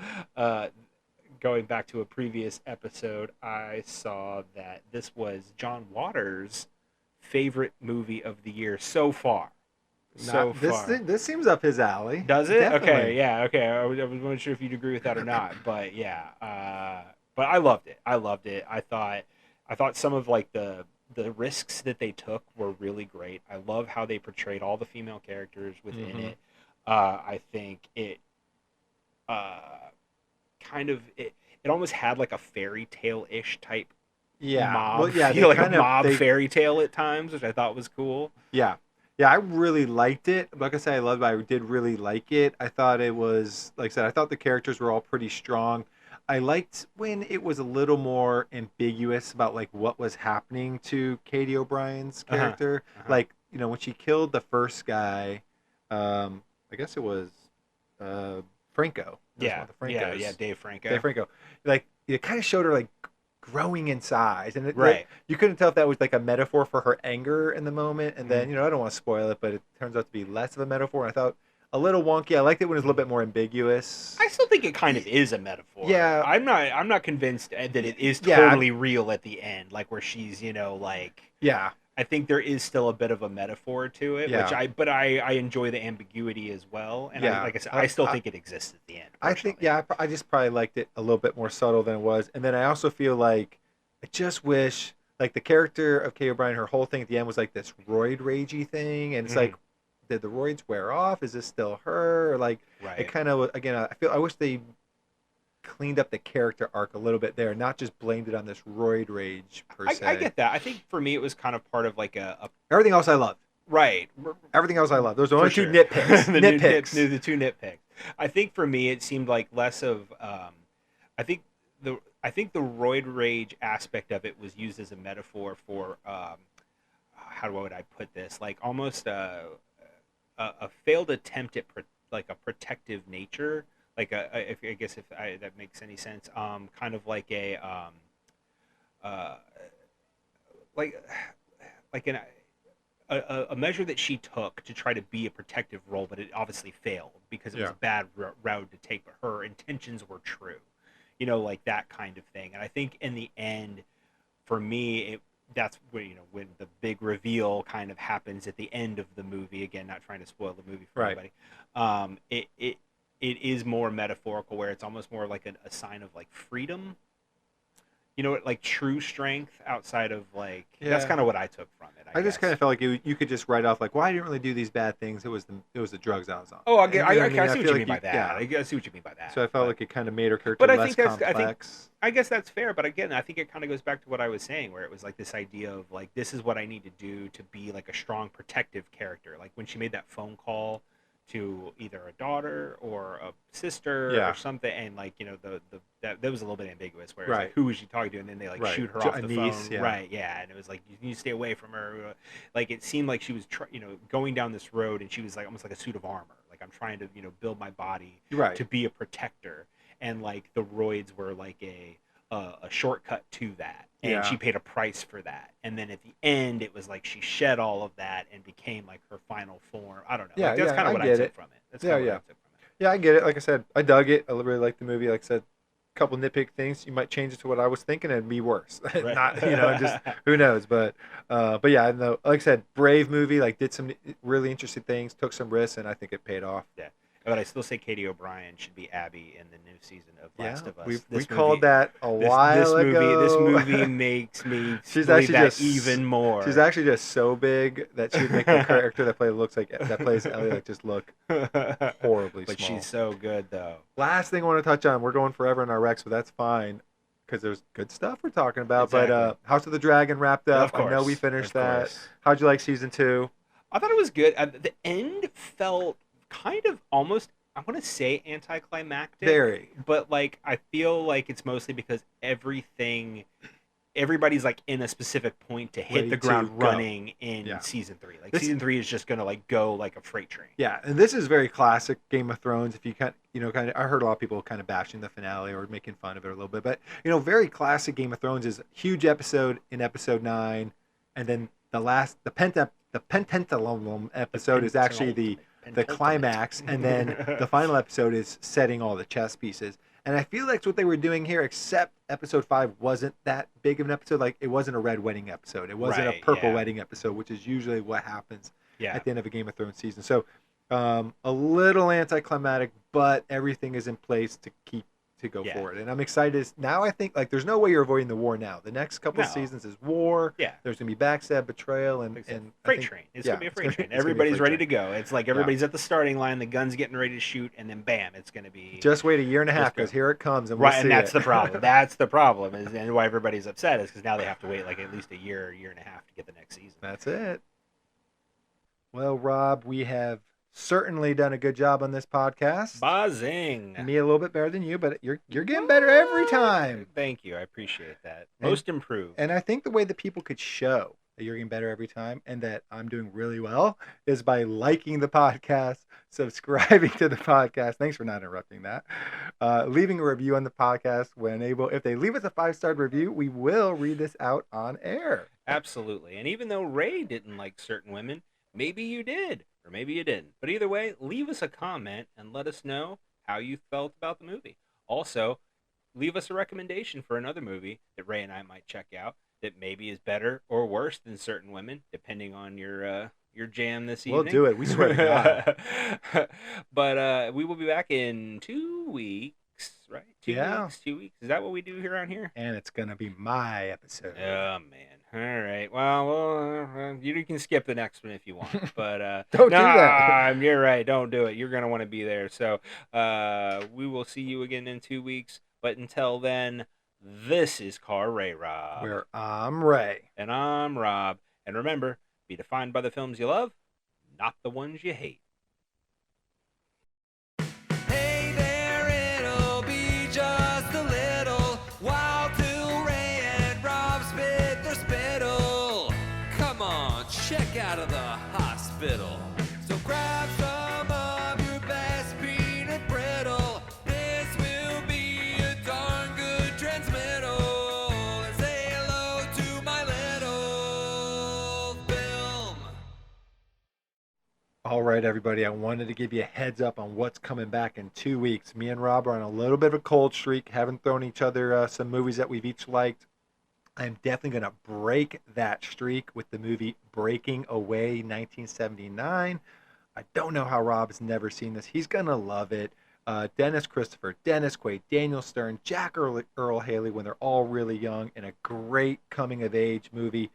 going back to a previous episode, I saw that this was John Waters' favorite movie of the year so far. This seems up his alley. Does it? Definitely. Okay, yeah, okay. I wasn't sure if you'd agree with that or not, but yeah. But I loved it. I thought some of like the risks that they took were really great. I love how they portrayed all the female characters within it. I think it it almost had like a fairy tale-ish type mob feel, like a mob fairy tale at times, which I thought was cool. Yeah, I really liked it. Like I said, I did really like it. I thought it was, like I said, I thought the characters were all pretty strong. I liked when it was a little more ambiguous about like what was happening to Katie O'Brien's character. Like, when she killed the first guy, I guess it was Franco. Yeah, Dave Franco. Like, it kind of showed her like growing in size, and you couldn't tell if that was like a metaphor for her anger in the moment. And then, I don't want to spoil it, but it turns out to be less of a metaphor. And I thought a little wonky. I liked it when it was a little bit more ambiguous. I still think it kind of is a metaphor. Yeah, I'm not convinced that it is totally real at the end, like where she's I think there is still a bit of a metaphor to it, which I enjoy the ambiguity as well. And like I said, I still think it exists at the end. Personally. I think I just probably liked it a little bit more subtle than it was. And then I also feel like I just wish, like, the character of Kay O'Brien, her whole thing at the end was like this roid ragey thing, and it's like, did the roids wear off? Is this still her? Or like, it kind of, again, I wish they cleaned up the character arc a little bit there, not just blamed it on this roid rage per se. I get that. I think for me it was kind of part of like a everything else I loved. Right. Everything else I loved. Those are only two nitpicks. The two nitpicks. I think for me it seemed like less of I think the roid rage aspect of it was used as a metaphor for how would I put this? Like almost a failed attempt at like a protective nature. Like I guess if that makes any sense, kind of like a measure that she took to try to be a protective role, but it obviously failed because it was a bad route to take. But her intentions were true, like that kind of thing. And I think in the end, for me, that's when when the big reveal kind of happens at the end of the movie. Again, not trying to spoil the movie for anybody. It is more metaphorical, where it's almost more like a sign of like freedom, like true strength outside of like that's kind of what I took from it. I just kind of felt like you could just write off like, well, I didn't really do these bad things. It was the drugs I was on. Oh, I see what you mean by that. I see what you mean by that. So I felt like it kind of made her character less complex. I guess that's fair, but again, I think it kind of goes back to what I was saying, where it was like this idea of like, this is what I need to do to be like a strong protective character. Like when she made that phone call to either a daughter or a sister Yeah. or something, and like, you know, that was a little bit ambiguous, where it was Right. like, who is she talking to, and then they like Right. shoot her To off a the niece, phone, yeah. right? Yeah, and it was like, you need to stay away from her. Like, it seemed like she was going down this road, and she was like almost like a suit of armor. Like, I'm trying to, you know, build my body Right. to be a protector, and like the roids were like a shortcut to that, and Yeah. she paid a price for that. And then at the end, it was like she shed all of that and became like her final form. I don't know. Yeah, Like, that's yeah, kind of I what I get took it. from it. That's Yeah, kind of yeah. what I took from it. Yeah, I get it. Like I said, I dug it. I really liked the movie. Like I said, a couple nitpick things. You might change it to what I was thinking and it'd be worse. Right. Not, you know, just who knows. But yeah, no, like I said, brave movie. Like did some really interesting things, took some risks, and I think it paid off. Yeah. But I still say Katie O'Brien should be Abby in the new season of Last of Us. We called that a while ago. This ago. movie makes me She's believe actually that just even more. She's actually just so big that she'd make the character that plays Ellie like just look horribly but small. she's so good though. Last thing I want to touch on, we're going forever in our Rex, but that's fine because there's good stuff we're talking about. Exactly. But House of the Dragon wrapped up. Of course, I know we finished of that. course. How'd you like season 2? I thought it was good. The end felt kind of almost, I want to say, anticlimactic. Very. But like, I feel like it's mostly because everybody's like in a specific point to hit Ready the to ground go. running in Yeah. season 3. Like, This- season 3 is just gonna like go like a freight train. Yeah, and this is very classic Game of Thrones. If you kind of, I heard a lot of people kind of bashing the finale or making fun of it a little bit, but very classic Game of Thrones is a huge episode in episode 9, and then the pentathlon episode is actually the climax, and then the final episode is setting all the chess pieces. And I feel like that's what they were doing here, except episode 5 wasn't that big of an episode. Like, it wasn't a red wedding episode. It wasn't Right, a purple yeah. wedding episode, which is usually what happens Yeah. at the end of a Game of Thrones season. So a little anticlimactic, but everything is in place to go Yeah. forward. And I'm excited. Now I think, like, there's no way you're avoiding the war now. The next couple of No. seasons is war. Yeah. There's going to be backstab, betrayal, and Freight I think- train. It's yeah, gonna be a freight train. it's gonna be a Everybody's freight ready train. to go. It's like everybody's at the starting line. The gun's getting ready to shoot, and then bam, it's gonna be Just wait a year and a half Just go. because here it comes, and we'll right. see And that's it. the problem. That's the problem, and why everybody's upset is because now they have to wait like at least a year and a half to get the next season. That's it. Well, Rob, we have certainly done a good job on this podcast. Buzzing. Me a little bit better than you, but you're getting better every time. Thank you. I appreciate that. And- Most improved. And I think the way that people could show that you're getting better every time and that I'm doing really well is by liking the podcast, subscribing to the podcast. Thanks for not interrupting that. Leaving a review on the podcast when able. If they leave us a 5-star review, we will read this out on air. Absolutely. And even though Ray didn't like certain women, maybe you did, or maybe you didn't. But either way, leave us a comment and let us know how you felt about the movie. Also, leave us a recommendation for another movie that Ray and I might check out that maybe is better or worse than certain women, depending on your jam this evening. We'll do it. We swear to God. But we will be back in 2 weeks, right? 2 Yeah. weeks. 2 weeks. Is that what we do here around here? And it's going to be my episode. Oh man! All right. Well, you can skip the next one if you want, but Don't do that. You're right. Don't do it. You're gonna want to be there. So we will see you again in 2 weeks. But until then, this is Car Ray Rob, Where I'm Ray. and I'm Rob. And remember, be defined by the films you love, not the ones you hate. Hey there, it'll be just a little while till Ray and Rob spit their spittle. Come on, check out of the hospital. So grab some of your best peanut brittle. This will be a darn good transmittal. And say hello to my little film. All right, everybody. I wanted to give you a heads up on what's coming back in 2 weeks. Me and Rob are on a little bit of a cold streak. Haven't thrown each other some movies that we've each liked. I'm definitely going to break that streak with the movie Breaking Away 1979. I don't know how Rob's never seen this. He's going to love it. Dennis Christopher, Dennis Quaid, Daniel Stern, Jack Earl Haley when they're all really young, in a great coming-of-age movie.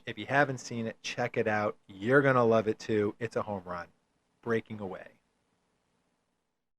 If you haven't seen it, check it out. You're going to love it too. It's a home run. Breaking Away.